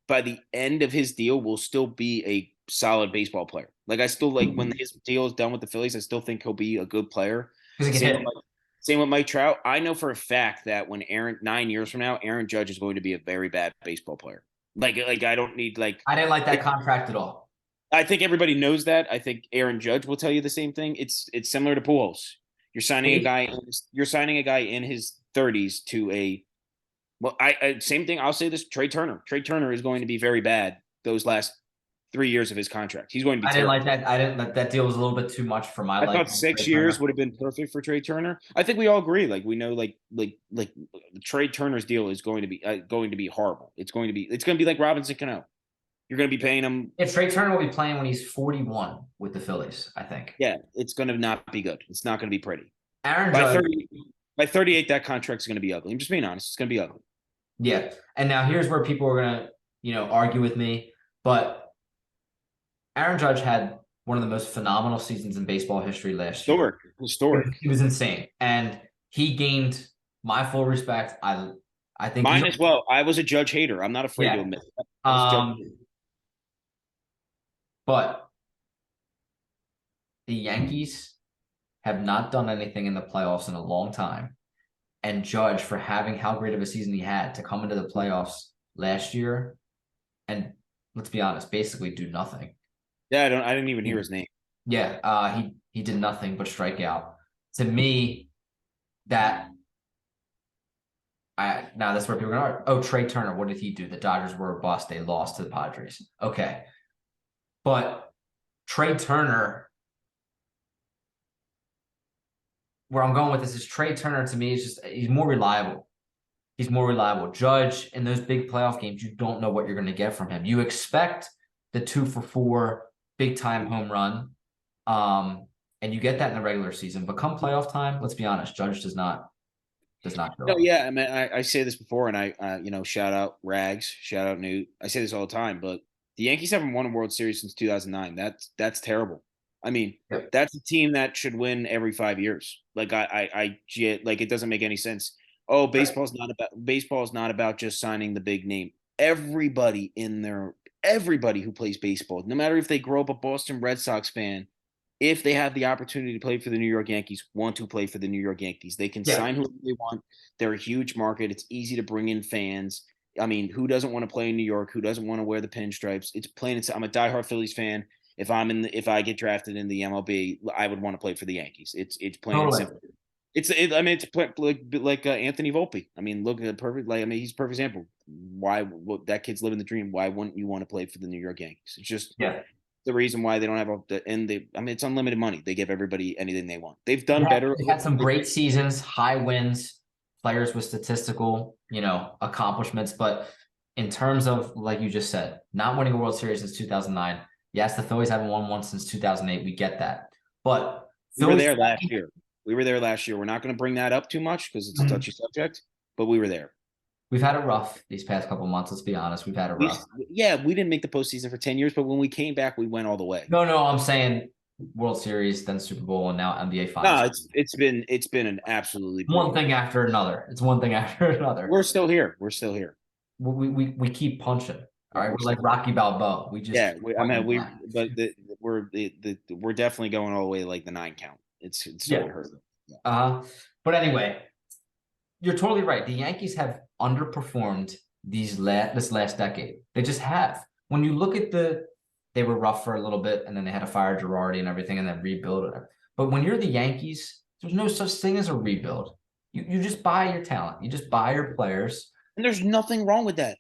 by the end of his deal will still be a solid baseball player. Like I still like when his deal is done with the Phillies, I still think he'll be a good player. Because he can Same with hit. same with Mike Trout. I know for a fact that when Aaron 9 years from now, Aaron Judge is going to be a very bad baseball player. Like I don't need I didn't like that like contract at all. I think everybody knows that. I think Aaron Judge will tell you the same thing. It's similar to Pujols. You're signing a guy in his 30s to a well, I same thing. I'll say this: Trey Turner. Trey Turner is going to be very bad those last 3 years of his contract. He's going to be I didn't like terrible. that. I didn't that deal was a little bit too much for my I thought liking. Trey 6 years Turner. would have been perfect for Trey Turner. I think we all agree. Like we know, like Trey Turner's deal is going to be horrible. It's going to be like Robinson Cano. You're going to be paying him. Yeah, Trey Turner will be playing when he's 41 with the Phillies, I think. Yeah, it's going to not be good. It's not going to be pretty. Aaron By Judge, 30, by 38, that contract's going to be ugly. I'm just being honest. It's going to be ugly. yeah. And now here's where people are gonna, argue with me. But Aaron Judge had one of the most phenomenal seasons in baseball history last year. Historic, historic. He was insane. And he gained my full respect. I think Mine as well. I was a Judge hater. I'm not afraid to yeah. admit that. I was a Judge Um, hater. but the Yankees have not done anything in the playoffs in a long time. And Judge, for having how great of a season he had to come into the playoffs last year and let's be honest, basically do nothing. Yeah, I didn't even hear his name. Yeah, he did nothing but strike out. To me, that I now that's where people are going, oh, Trey Turner, what did he do? The Dodgers were a bust. They lost to the Padres. Okay. But Trey Turner, where I'm going with this is Trey Turner to me is just he's more reliable. He's more reliable. Judge in those big playoff games, you don't know what you're going to get from him. You expect the 2 for 4 big time home run, and you get that in the regular season. But come playoff time, let's be honest, Judge does not show No, up. yeah, I mean, I say this before, and shout out Rags, shout out Newt. I say this all the time, but the Yankees haven't won a World Series since 2009. That's terrible. I mean, Yep. that's a team that should win every 5 years. Like it doesn't make any sense. Oh, baseball is not about just signing the big name. Everybody who plays baseball, no matter if they grow up a Boston Red Sox fan, if they have the opportunity to play for the New York Yankees, want to play for the New York Yankees. They can Yeah, sign whoever they want. They're a huge market. It's easy to bring in fans. I mean, who doesn't want to play in New York? Who doesn't want to wear the pinstripes? It's plain and I'm a diehard Phillies fan. If I get drafted in the MLB, I would want to play for the Yankees. It's plain and totally. simple. I mean, it's like Anthony Volpe. I mean, look at perfect. Like I mean, he's a perfect example. That kid's living the dream? Why wouldn't you want to play for the New York Yankees? It's just Yeah. the reason why they don't have I mean, it's unlimited money. They give everybody anything they want. They've done better. They've had some great seasons, high wins, players with statistical, accomplishments. But in terms of, like you just said, not winning a World Series since 2009, yes, the Phillies haven't won one since 2008. We get that. But We were Phillies, there last year. We were there last year. We're not going to bring that up too much because it's a touchy subject, but we were there. we've had it rough these past couple months. Let's be honest, we've had it rough. We didn't make the postseason for 10 years, but when we came back, we went all the way. No, I'm saying World Series, then Super Bowl, and now NBA No, Finals. it's been an absolutely One thing after another. It's one thing after another. We're still here. We're still here. We keep punching. All right, we're like Rocky Balboa. We just we're definitely going all the way like the 9 count. It's so hurt. Yeah. But anyway, you're totally right. The Yankees have underperformed this last decade. They just have. When you look at they were rough for a little bit, and then they had to fire Girardi and everything, and then rebuild it. But when you're the Yankees, there's no such thing as a rebuild. You just buy your talent. You just buy your players. And there's nothing wrong with that.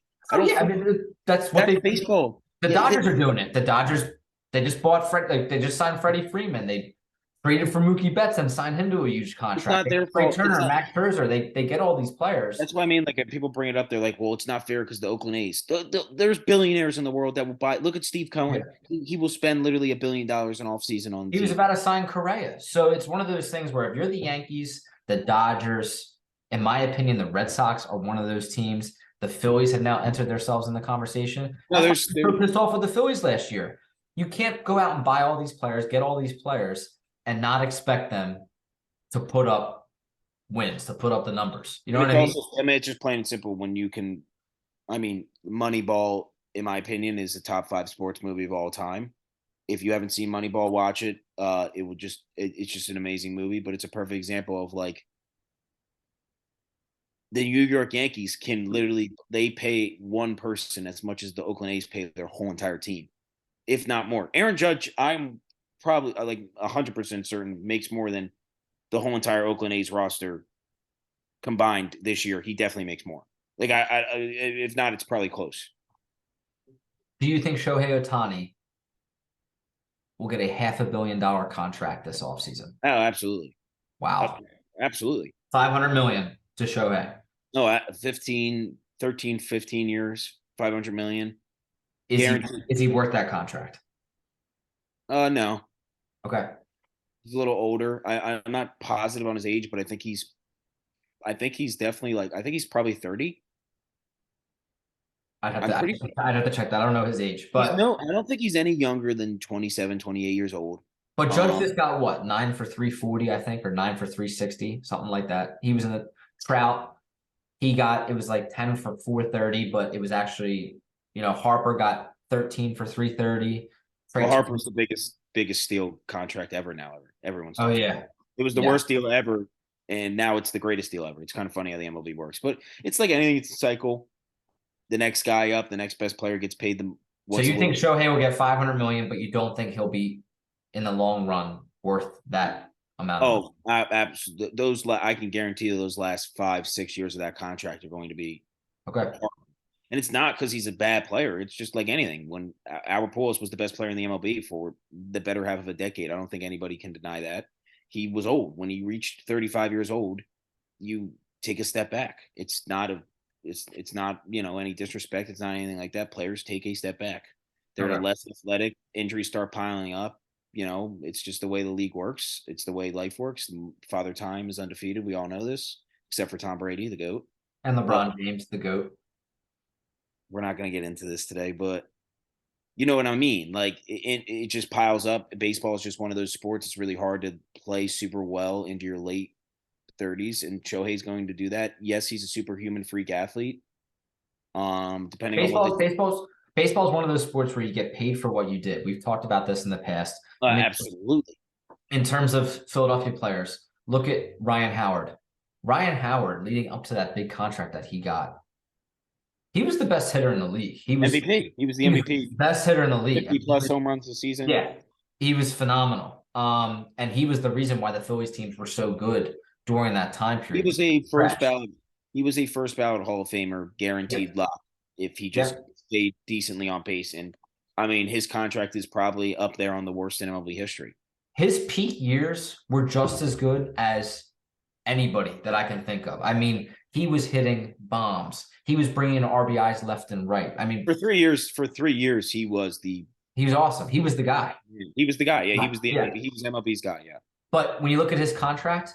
That's baseball. The Dodgers are doing it. The Dodgers, they just bought they just signed Freddie Freeman. They traded for Mookie Betts and signed him to a huge contract. It's not their fault. Turner, Max Scherzer, they get all these players. That's what I mean. Like, if people bring it up, they're like, "Well, it's not fair because the Oakland A's." There's billionaires in the world that will buy. Look at Steve Cohen. Yeah. He will spend literally $1 billion in offseason on. He was about to sign Kryjer. So it's one of those things where if you're the Yankees, the Dodgers, in my opinion, the Red Sox are one of those teams. The Phillies have now entered themselves in the conversation. No, they're pissed off with the Phillies last year. You can't go out and buy all these players, get all these players, and not expect them to put up wins, to put up the numbers. You know what I mean? It's just plain and simple when you can. I mean, Moneyball, in my opinion, is the top 5 sports movie of all time. If you haven't seen Moneyball, watch it. It's just an amazing movie, but it's a perfect example of like the New York Yankees can literally, they pay one person as much as the Oakland A's pay their whole entire team, if not more. Aaron Judge, I'm probably like 100% certain makes more than the whole entire Oakland A's roster combined this year. He definitely makes more. Like if not, it's probably close. Do you think Shohei Ohtani will get a $500 million contract this offseason? Oh, absolutely. Wow. Absolutely. $500 million to Shohei. No, 13, 15 years, $500 million. Is he worth that contract? No. Okay. He's a little older. I'm not positive on his age, but I think he's definitely I think he's probably 30. I'd have to check that. I don't know his age, but no, I don't think he's any younger than 27, 28 years old. But Judge just got what, 9 for 340, I think, or 9 for 360, something like that. He was in the Trout. It was like 10 for 430, but it was actually, Harper got 13 for 330. Well, Harper's the biggest steal contract ever now. Everyone's yeah. It was the worst deal ever, and now it's the greatest deal ever. It's kind of funny how the MLB works, but it's like anything, it's a cycle. The next guy up, the next best player gets paid them. So you think Shohei will get $500 million, but you don't think he'll be in the long run worth that amount? Oh, absolutely. Those I can guarantee you those last 5-6 years of that contract are going to be okay. And it's not because he's a bad player. It's just like anything. When Albert Pujols was the best player in the MLB for the better half of a decade, I don't think anybody can deny that. He was old. When he reached 35 years old, you take a step back. It's not any disrespect. It's not anything like that. Players take a step back. They're less athletic. Injuries start piling up. It's just the way the league works. It's the way life works. Father Time is undefeated. We all know this, except for Tom Brady, the GOAT. And LeBron James, the GOAT. We're not going to get into this today, but you know what I mean? Like it just piles up. Baseball is just one of those sports. It's really hard to play super well into your late 30s, and Shohei's going to do that. Yes, he's a superhuman freak athlete. Depending on baseball is one of those sports where you get paid for what you did. We've talked about this in the past. Absolutely. In terms of Philadelphia players, look at Ryan Howard. Ryan Howard, leading up to that big contract that he got, he was the best hitter in the league. He was MVP. He was the MVP. Best hitter in the league. 50+ home runs a season. Yeah, he was phenomenal. And he was the reason why the Phillies teams were so good during that time period. He was a first ballot. He was a first ballot Hall of Famer, guaranteed lock if he just stayed decently on pace. And I mean, his contract is probably up there on the worst in MLB history. His peak years were just as good as anybody that I can think of. I mean, he was hitting bombs. He was bringing in RBIs left and right. I mean, for 3 years, he was awesome. He was the guy. He was the guy. Yeah, he was MLB's guy. Yeah. But when you look at his contract,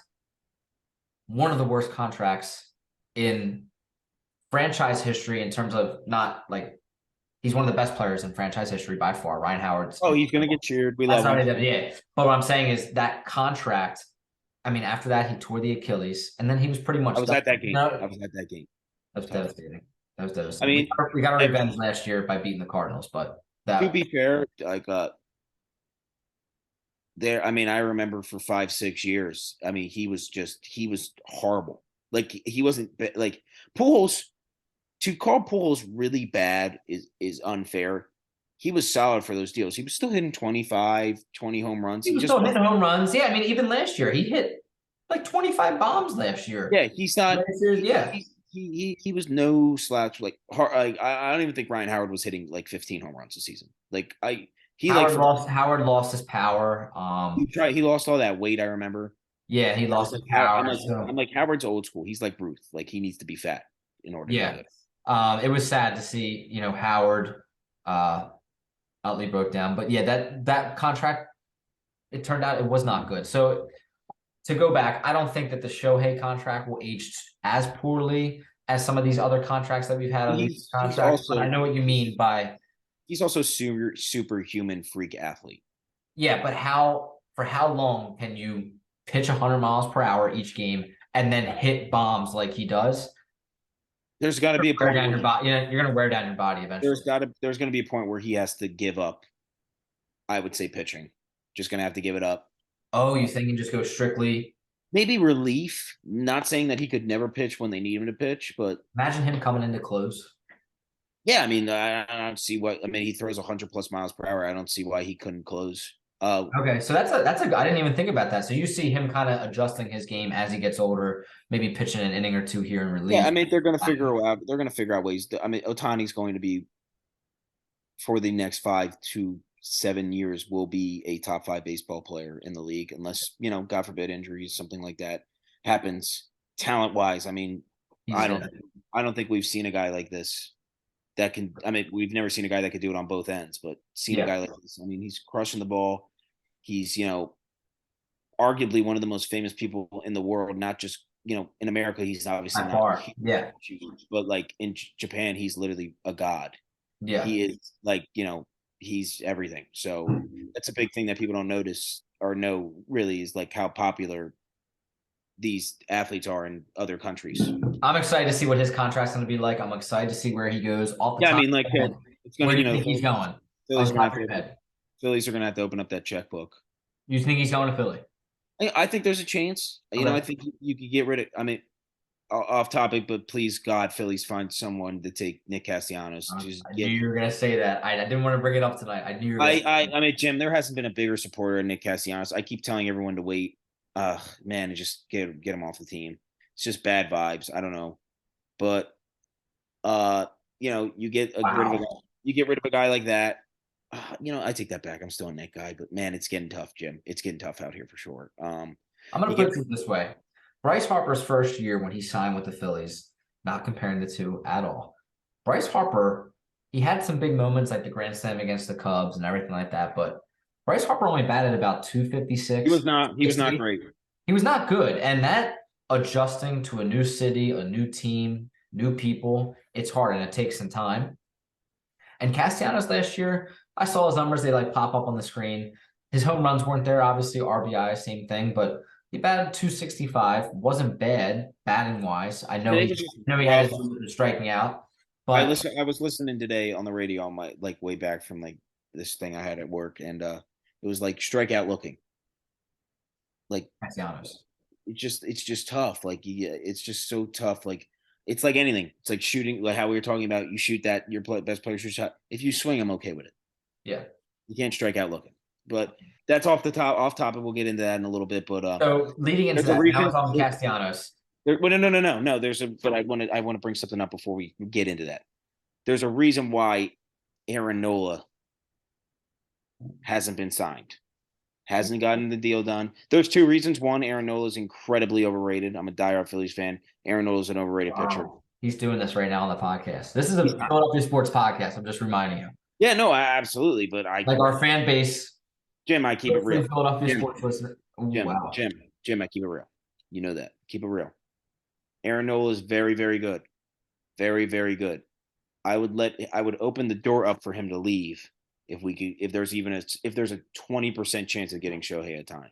one of the worst contracts in franchise history in terms of not like he's one of the best players in franchise history by far. Ryan Howard's Oh, he's gonna get cheered. We that's love not him. it. Yeah. But what I'm saying is that contract. I mean, after that, he tore the Achilles, and then he was pretty I much was done. at that game. I No, was at that game. that was Tough. devastating. That was I devastating. mean, We got our and revenge last year by beating the Cardinals, but to that be fair, like there, I mean, I remember for 5, 6 years. I mean, he was horrible. Like he wasn't like Pujols. To call Pujols really bad is unfair. He was solid for those deals. He was still hitting 25, 20 home runs. he He was just still wasn't. hitting home runs. Yeah, I mean, even last year he hit like 25 bombs last year. Yeah, he's not. Last year, yeah. He was no slouch. Like I don't even think Ryan Howard was hitting like 15 home runs a season. Like he like Howard lost his power. he lost all that weight. I remember. Yeah, he I was lost his like, power. So I'm like Howard's old school. He's like Ruth. Like he needs to be fat in order to be yeah. good. It was sad to see, Howard Utley broke down. But yeah, that contract, it turned out it was not good. So to go back, I don't think that the Shohei contract will age as poorly as some of these other contracts that we've had on these He's contracts. But I also know what you mean by he's also superhuman freak athlete. yeah, but for how long can you pitch 100 miles per hour each game and then hit bombs like he does? There's got to be a Wear point down where your body. You're gonna wear down your body eventually. there's going to be a point where he has to give up. I would say pitching, just going to have to give it up. Oh, you think you just go strictly? Maybe relief. Not saying that he could never pitch when they need him to pitch, but Imagine him coming into close. yeah, I mean, I don't see what. I mean, he throws 100 plus miles per hour. I don't see why he couldn't close. Okay, so that's a I didn't even think about that. So you see him kind of adjusting his game as he gets older, maybe pitching an inning or two here in Yeah, I relief. mean, they're going to figure out. They're going to figure out ways. I mean, Otani's going to be for the next 5 to 7 years will be a top 5 baseball player in the league, unless God forbid injuries, something like that happens. Talent wise, I mean, He's I don't, I don't think we've seen a guy like this that can. I mean, we've never seen a guy that could do it on both ends, but seen a yeah, guy like this. I mean, he's crushing the ball. He's arguably one of the most famous people in the world, not just in America. He's obviously by not far. Yeah, huge, but like in Japan, he's literally a god. yeah. He is like he's everything. So that's a big thing that people don't notice or know really is like how popular these athletes are in other countries. I'm excited to see what his contract's going to be like. I'm excited to see where he goes off the Yeah, I top mean, of like your head. it's Where gonna do you think he's going? On Phillies the are gonna top have of your to head. Phillies are gonna have to open up that checkbook. You think he's going to Philly? I think there's a chance. I Okay. think you could get rid of. I mean, off topic, but please God, Phillies find someone to take Nick Castellanos. Just I knew get. you were going to say that. I didn't want to bring it up tonight. I knew you were going to. I mean, Jim, there hasn't been a bigger supporter of Nick Castellanos. I keep telling everyone to wait. Man, and just get him off the team. It's just bad vibes. I don't know, but you get rid of a Wow. guy, you get rid of a guy like that. I take that back. I'm still a Nick guy, but man, it's getting tough, Jim. It's getting tough out here for sure. I'm going You to get put it this way. Bryce Harper's first year when he signed with the Phillies, not comparing the two at all. Bryce Harper, he had some big moments like the grand slam against the Cubs and everything like that, but Bryce Harper only batted about 256. he was not great. He was not good. And that adjusting to a new city, a new team, new people, it's hard and it takes some time. And Castellanos last year, I saw his numbers, they like pop up on the screen. His home runs weren't there, obviously, RBI, same thing, but he batted 265, wasn't bad batting wise. I know Today he was just know he had his striking out, but I was listening today on the radio on my like way back from like this thing I had at work, and it was like strikeout looking. Like Castellanos. it's just tough. Like it's just so tough. Like it's like anything. It's like shooting, like how we were talking about. You shoot that your best player shoots shot. If you swing, I'm okay with it. Yeah. You can't strike out looking. But that's off topic. We'll get into that in a little bit. But So leading into there's a that, now reason. it's on Castellanos. Well, no. There's a. But I want to bring something up before we get into that. There's a reason why Aaron Nola hasn't been signed. Hasn't gotten the deal done. There's two reasons. One, Aaron Nola is incredibly overrated. I'm a diehard Phillies fan. Aaron Nola is an overrated pitcher. He's doing this right now on the podcast. This is a Philadelphia sports podcast. I'm just reminding you. Yeah, no, absolutely. But Like our fan base. Jim, I keep it real. Philadelphia sports listener. Wow. Jim, I keep it real. You know that. Keep it real. Aaron Nola is very, very good. Very, very good. I would open the door up for him to leave if there's a 20% chance of getting Shohei Ohtani.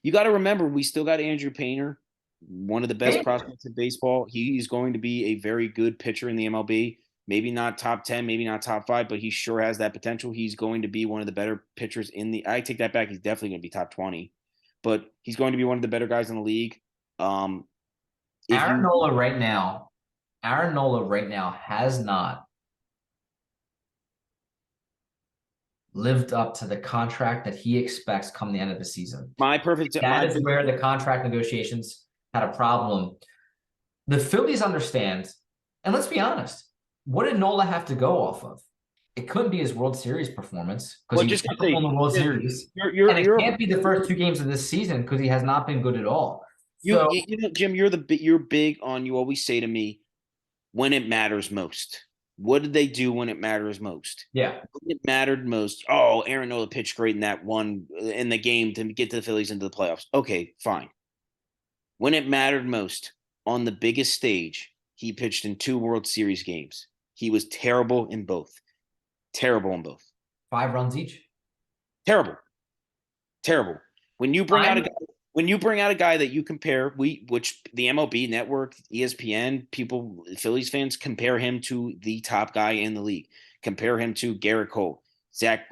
You got to remember, we still got Andrew Painter, one of the best prospects in baseball. He's going to be a very good pitcher in the MLB. Maybe not top 10, maybe not top 5, but he sure has that potential. He's going to be one of the better pitchers I take that back. He's definitely going to be top 20, but he's going to be one of the better guys in the league. Aaron Nola right now has not lived up to the contract that he expects come the end of the season. That is where the contract negotiations had a problem. The Phillies understand, and let's be honest, what did Nola have to go off of? It couldn't be his World Series performance because he was in the World Series. And it can't be the first 2 games of this season because he has not been good at all. So, Jim, you're big on, you always say to me, when it matters most. What did they do when it matters most? Yeah. When it mattered most. Oh, Aaron Nola pitched great in that one in the game to get the Phillies into the playoffs. Okay, fine. When it mattered most on the biggest stage, he pitched in 2 World Series games. He was terrible in both. Terrible in both. 5 runs each. Terrible. Terrible. When you bring out a guy that you compare, which the MLB Network, ESPN, people, Phillies fans compare him to the top guy in the league. Compare him to Garrett Cole, Zach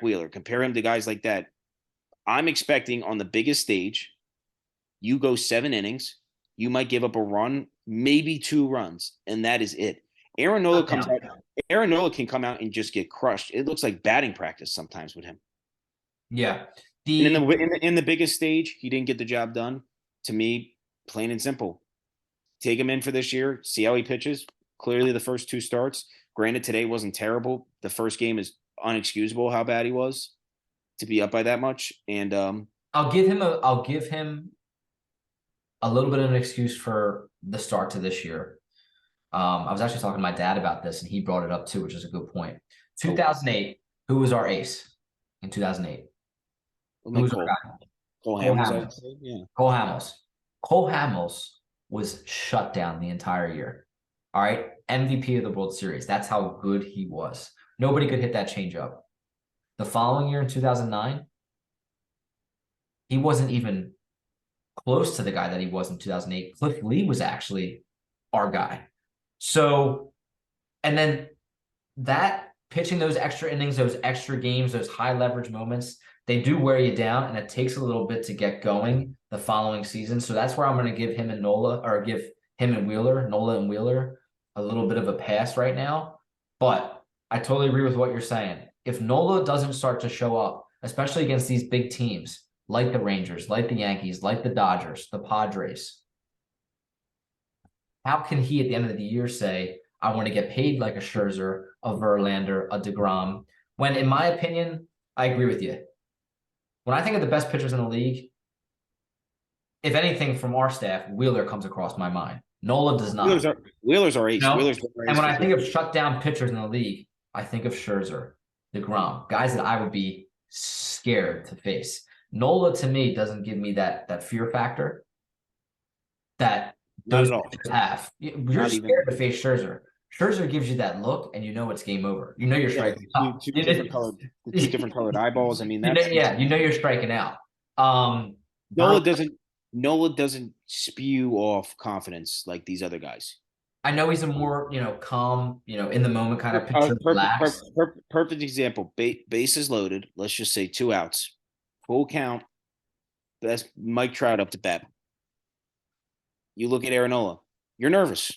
Wheeler. Compare him to guys like that. I'm expecting on the biggest stage, you go 7 innings, you might give up a run, maybe 2 runs, and that is it. Aaron Nola can come out and just get crushed. It looks like batting practice sometimes with him. Yeah. In the biggest stage, he didn't get the job done. To me, plain and simple. Take him in for this year, see how he pitches. Clearly, the first 2 starts. Granted, today wasn't terrible. The first game is unexcusable how bad he was to be up by that much. And I'll give him a little bit of an excuse for the start to this year. I was actually talking to my dad about this, and he brought it up too, which is a good point. 2008, who was our ace in 2008? Who was our guy? Cole Hamels. Cole Hamels. Cole Hamels was shut down the entire year. All right. MVP of the World Series. That's how good he was. Nobody could hit that changeup. The following year in 2009, he wasn't even close to the guy that he was in 2008. Cliff Lee was actually our guy. So, and then that pitching those extra innings, those extra games, those high leverage moments, they do wear you down, and it takes a little bit to get going the following season. So that's where I'm going to give him and Nola, or give him and Wheeler, Nola and Wheeler, a little bit of a pass right now. But I totally agree with what you're saying. If Nola doesn't start to show up, especially against these big teams, like the Rangers, like the Yankees, like the Dodgers, the Padres, how can he at the end of the year say, I want to get paid like a Scherzer, a Verlander, a DeGrom, when in my opinion, I agree with you. When I think of the best pitchers in the league, if anything from our staff, Wheeler comes across my mind. Nola does not. Wheeler's our ace. No? And when I think of shutdown pitchers in the league, I think of Scherzer, DeGrom, guys that I would be scared to face. Nola, to me, doesn't give me that fear factor that those pitchers have. You're scared to face Scherzer. Scherzer gives you that look, and you know it's game over. You know you're striking out. Two different colored eyeballs. I mean, you know you're striking out. Nola doesn't spew off confidence like these other guys. I know he's a more calm, in the moment kind of pitcher. Perfect example. Bases loaded. Let's just say 2 outs, full count. That's Mike Trout up to bat. You look at Aaron Nola. You're nervous.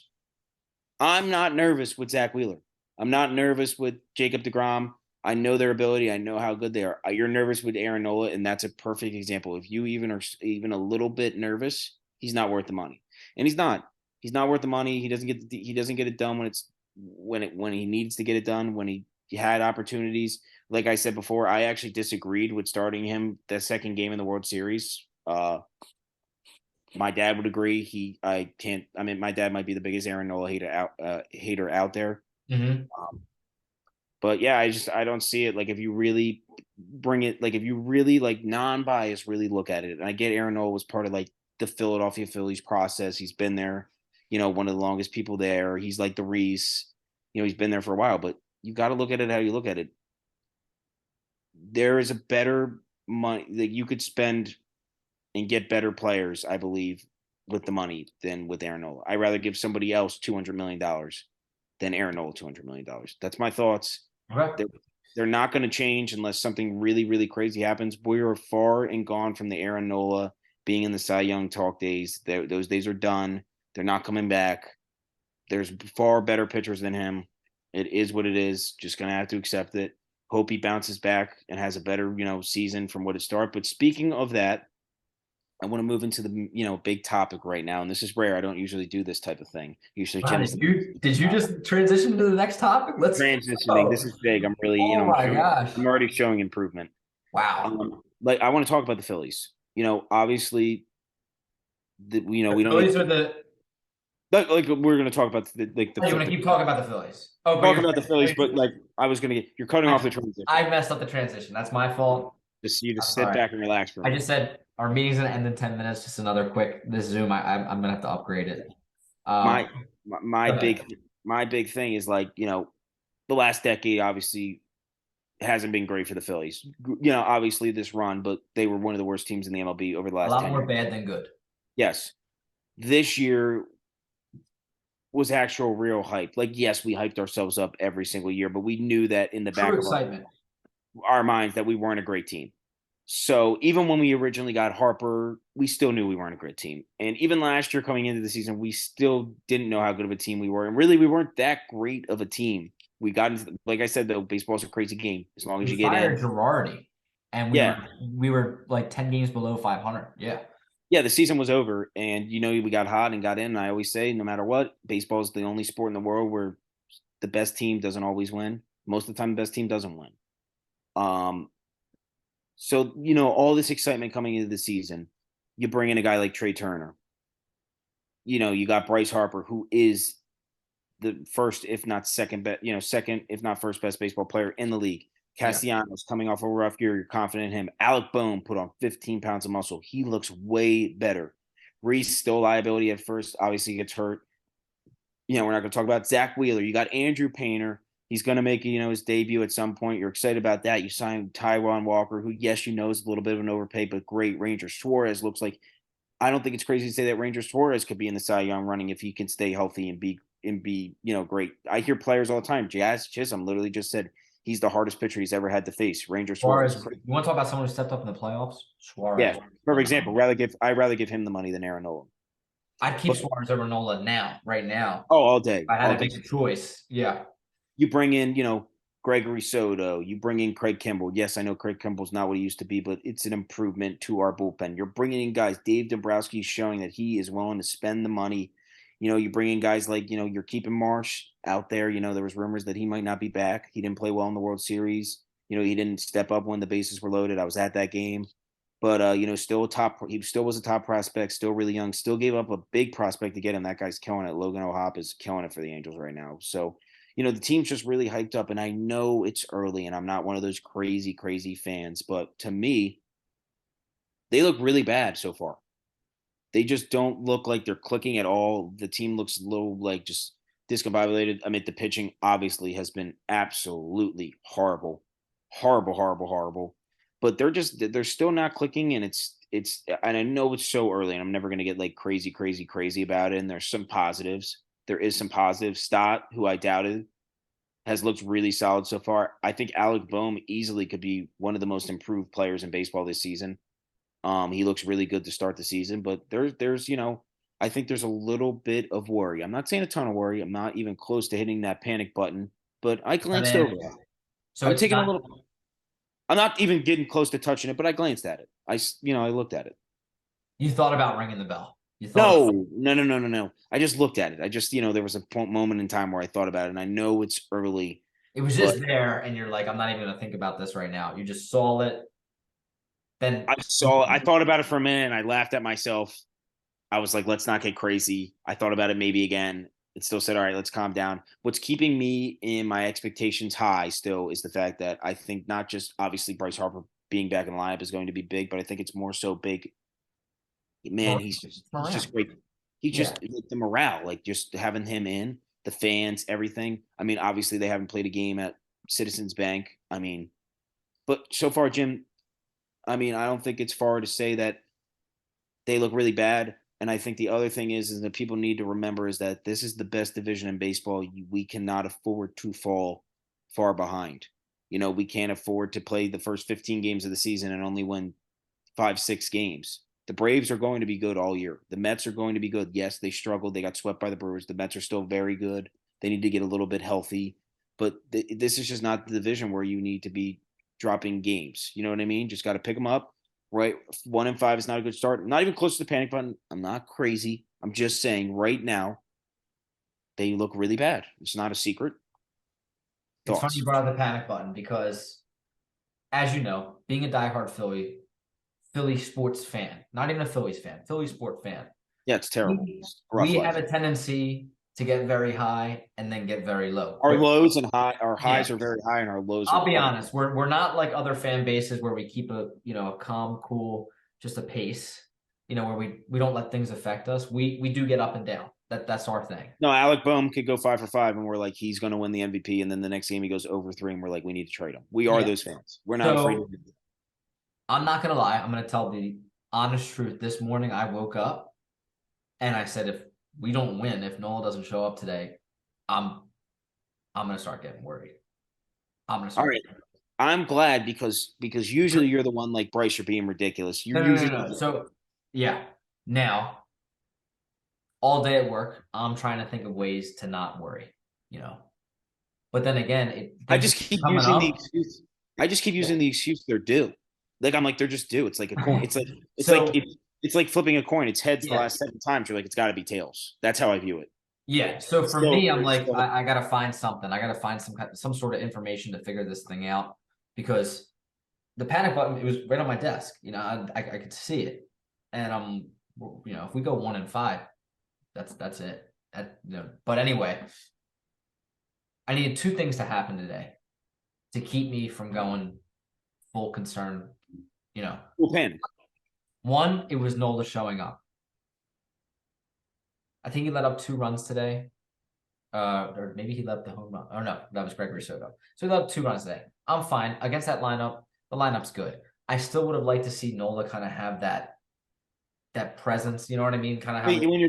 I'm not nervous with Zach Wheeler. I'm not nervous with Jacob deGrom. I know their ability. I know how good they are. You're nervous with Aaron Nola, and that's a perfect example. If you even are even a little bit nervous, he's not worth the money, and he's not. He's not worth the money. He doesn't get it done when he needs to get it done. When he had opportunities, like I said before, I actually disagreed with starting him the second game in the World Series. My dad would agree. My dad might be the biggest Aaron Nola hater out there. Mm-hmm. But yeah, I don't see it. Like if you really bring it, like if you really like non-biased, really look at it. And I get Aaron Nola was part of like the Philadelphia Phillies process. He's been there. one of the longest people there. He's like the Reese. He's been there for a while, but you got to look at it how you look at it. There is a better money that you could spend and get better players, I believe, with the money than with Aaron Nola. I'd rather give somebody else $200 million than Aaron Nola $200 million. That's my thoughts. Okay. They're not going to change unless something really, really crazy happens. We are far and gone from the Aaron Nola being in the Cy Young talk days. Those days are done. They're not coming back. There's far better pitchers than him. It is what it is. Just going to have to accept it. Hope he bounces back and has a better, season from what it started. But speaking of that, I want to move into the, big topic right now. And this is rare. I don't usually do this type of thing. Usually Wow, Jim's did you just transition to the next topic? Let's transitioning. go. This is big. I'm really, Oh my gosh. I'm already showing improvement. Wow. Like I want to talk about the Phillies. Obviously, we The don't need Phillies are the. like we're going to talk about the Oh, you want to keep talking about the Phillies? Oh, but talk you're about the Phillies, but like I was going to get you're cutting off the transition. I messed up the transition. That's my fault. Just I'm sit sorry. back and relax for a I minute. just said our meeting's gonna end in 10 minutes. Just another quick this Zoom. I'm gonna have to upgrade it. My Um, my okay. big thing is like the last decade obviously hasn't been great for the Phillies. Obviously this run, but they were one of the worst teams in the MLB over the A last lot 10 more years. bad than good. Yes. This year was actual real hype. Like, yes, we hyped ourselves up every single year, but we knew that in the True back of excitement. our minds that we weren't a great team. So even when we originally got Harper, we still knew we weren't a great team. And even last year coming into the season, we still didn't know how good of a team we were. And really, we weren't that great of a team. We got into, like I said, though, baseball's a crazy game. As long as We you get in. fired Girardi, and Yeah. we were like 10 games below 500. Yeah. Yeah, the season was over. And, we got hot and got in. And I always say, no matter what, baseball is the only sport in the world where the best team doesn't always win. Most of the time, the best team doesn't win. So, all this excitement coming into the season, you bring in a guy like Trey Turner. You got Bryce Harper, who is the first, if not second best, second, if not first best baseball player in the league. Yeah. Castellanos coming off a rough year. You're confident in him. Alec Bohm put on 15 pounds of muscle. He looks way better. Reese still liability at first. Obviously gets hurt. We're not going to talk about Zach Wheeler. You got Andrew Painter. He's going to make his debut at some point. You're excited about that. You signed Taijuan Walker, who yes, is a little bit of an overpay, but great. Ranger Suarez looks like. I don't think it's crazy to say that Ranger Suarez could be in the Cy Young running if he can stay healthy and be great. I hear players all the time. Jazz Chisholm literally just said he's the hardest pitcher he's ever had to face. Ranger Suarez. Suarez. You want to talk about someone who stepped up in the playoffs? Yeah, Suarez. for example, I'd rather give him the money than Aaron Nola. I'd keep But Suarez over Nola now, right now. all day, If I had all to day. make a choice. Yeah. You bring in, Gregory Soto. You bring in Craig Kimbrell. Yes, I know Craig Kimbrell's not what he used to be, but it's an improvement to our bullpen. You're bringing in guys. Dave Dombrowski is showing that he is willing to spend the money. You bring in guys like, you're keeping Marsh out there. There was rumors that he might not be back. He didn't play well in the World Series. He didn't step up when the bases were loaded. I was at that game. But he still was a top prospect, still really young, still gave up a big prospect to get him. That guy's killing it. Logan O'Hoppe is killing it for the Angels right now. So, the team's just really hyped up. And I know it's early and I'm not one of those crazy, crazy fans. But to me, they look really bad so far. They just don't look like they're clicking at all. The team looks a little like just discombobulated. I mean, the pitching obviously has been absolutely horrible, horrible, horrible, horrible. But they're still not clicking, and and I know it's so early, and I'm never gonna get like crazy, crazy, crazy about it. And there's some positives. There is some positives. Stott, who I doubted, has looked really solid so far. I think Alec Bohm easily could be one of the most improved players in baseball this season. He looks really good to start the season, but there's I think there's a little bit of worry. I'm not saying a ton of worry. I'm not even close to hitting that panic button, but I And glanced over then, it. so I'm it's taking a not. little. I'm not even getting close to touching it, but I glanced at it. I looked at it. You thought about ringing the bell. You thought about, No, no, no, no, no, no. I just looked at it. I just, there was a moment in time where I thought about it, and I know it's early, it was but just there, and you're like, I'm not even gonna think about this right now. You just saw it. Then I thought about it for a minute, and I laughed at myself. I was like, let's not get crazy. I thought about it maybe again. It still said, all right, let's calm down. What's keeping me in my expectations high still is the fact that I think not just obviously Bryce Harper being back in the lineup is going to be big, but I think it's more so big. Man, he's just around. great. He Yeah. just like, the morale, like just having him in, the fans, everything. I mean, obviously they haven't played a game at Citizens Bank. I mean, but so far, Jim, I mean, I don't think it's far to say that they look really bad. And I think the other thing is that people need to remember is that this is the best division in baseball. We cannot afford to fall far behind. We can't afford to play the first 15 games of the season and only win 5, 6 games. The Braves are going to be good all year. The Mets are going to be good. Yes, they struggled. They got swept by the Brewers. The Mets are still very good. They need to get a little bit healthy. But this is just not the division where you need to be dropping games. You know what I mean? Just got to pick them up. Right, 1-5 is not a good start. I'm not even close to the panic button. I'm not crazy. I'm just saying right now they look really bad. It's not a secret. It's funny Thoughts? you brought up the panic button because, as you know, being a diehard Philly sports fan, not even a Phillies fan, Philly sport fan, Yeah, it's terrible. we, It's a rough we have life. a tendency to get very high and then get very low Our quick. lows and our Yeah. highs are very high and our lows I'll be are honest. We're not like other fan bases where we keep a calm, cool, just a pace. Where we don't let things affect us. We do get up and down. That's our thing. no. Alec Boehm could go 5 for 5, and we're like he's going to win the MVP, and then the next game he goes over 3, and we're like we need to trade him. We are Yeah. those fans. We're not afraid So of it. I'm not gonna lie. I'm gonna tell the honest truth. This morning I woke up and I said, if we don't win, if Noah doesn't show up today, I'm I'm gonna start getting worried. I'm gonna All start right. getting I'm glad because usually you're the one like Bryce. You're being ridiculous. You're no, usually no. So yeah. Now, all day at work, I'm trying to think of ways to not worry, you know. But then again, I things are just keep coming using the up. excuse. I just keep Yeah. using the excuse they're due. Like I'm like they're just due. It's like a coin. It's like So it's like flipping a coin. It's heads the yeah. last 7 times. You're like it's got to be tails. That's how I view it. Yeah. So for Still, me, I'm there's like, still I gotta find something. I gotta find some sort of information to figure this thing out because the panic button, it was right on my desk. I could see it. And if we go 1-5, that's it. But anyway, I needed two things to happen today to keep me from going full concern. You know, full panic. One, it was Nola showing up. I think he let up 2 runs today. Or maybe he let the home run. Oh no, that was Gregory Soto. So he let up 2 runs today. I'm fine. Against that lineup, the lineup's good. I still would have liked to see Nola kind of have that presence. You know what I mean? Kind of have When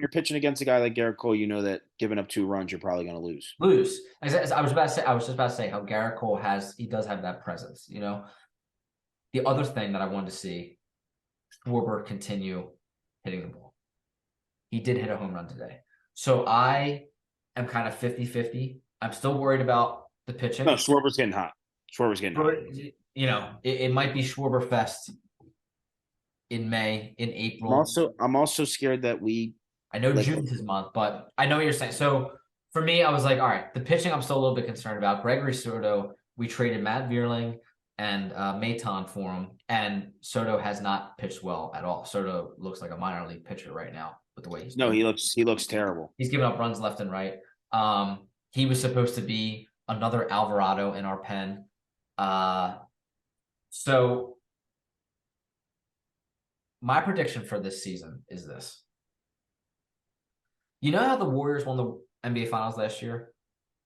you're pitching against a guy like Garrett Cole, you know that giving up 2 runs, you're probably going to lose. lose. I was about to say. I was just about to say how Garrett Cole he does have that presence. The other thing that I wanted to see, Schwarber continue hitting the ball. He did hit a home run today. So I am kind of 50-50. I'm still worried about the No, pitching. Schwarber's getting hot. Schwarber's getting hot. It might be Schwarber Fest in May, in I'm April. also I'm also scared that we I know like June's his month, but I know what you're saying. So for me, I was like, all right, the pitching I'm still a little bit concerned about. Gregory Soto, we traded Matt Vierling and Maton for him, and Soto has not pitched well at all. Soto looks like a minor league pitcher right now with the way he's no, doing. he looks terrible. He's giving up runs left and right. He was supposed to be another Alvarado in our pen. So my prediction for this season is this. You know how the Warriors won the NBA Finals last year?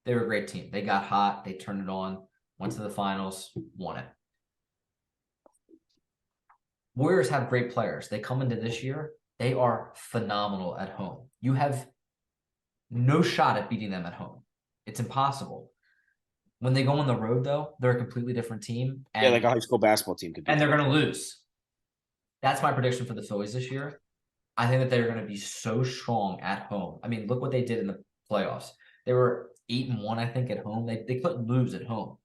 They were a great team. They got hot. They turned it on, went to the finals, won it. Warriors have great players. They come into this year. They are phenomenal at home. You have no shot at beating them at home. It's impossible. When they go on the road, though, they're a completely different team. Yeah, like a high school basketball team could beat And they're them. going to lose. That's my prediction for the Phillies this year. I think that they're going to be so strong at home. I mean, look what they did in the playoffs. They were 8-1, I think, at home. They couldn't lose at home.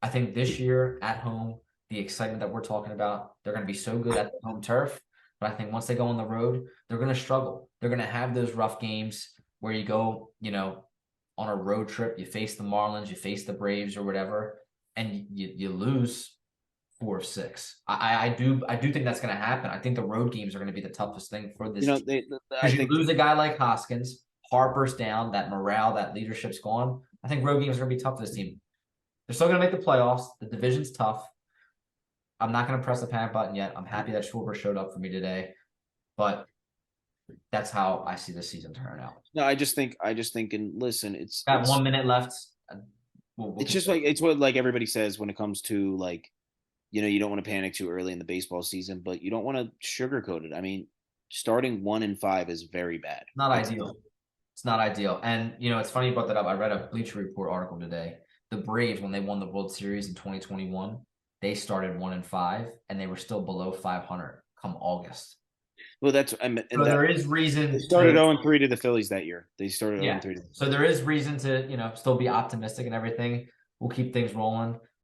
I think this year at home, the excitement that we're talking about, they're going to be so good at the home turf. But I think once they go on the road, they're going to struggle. They're going to have those rough games where you go, on a road trip, you face the Marlins, you face the Braves or whatever, and you lose 4 of 6. I do think that's going to happen. I think the road games are going to be the toughest thing for this team. I Because you think lose a guy like Hoskins, Harper's down, that morale, that leadership's gone. I think road games are going to be tough for this team. They're still going to make the playoffs. The division's tough. I'm not going to press the panic button yet. I'm happy that Schwarber showed up for me today. But That's how I see the season turning out. No, I just think, and listen, Got 1 minute left. We'll it's keep just like it's what like everybody says when it comes to like, you don't want to panic too early in the baseball season, but you don't want to sugarcoat it. I mean, starting 1-5 is very bad. not It's ideal. It's not ideal. And it's funny you brought that up. I read a Bleacher Report article today. The Braves, when they won the World Series in 2021, they started 1-5 and they were still below 500 come August. well, that's and So that there is they reason started to 0-3 to the Phillies that year. They started yeah. 0-3. So there is reason to still be optimistic and everything. We'll keep things rolling.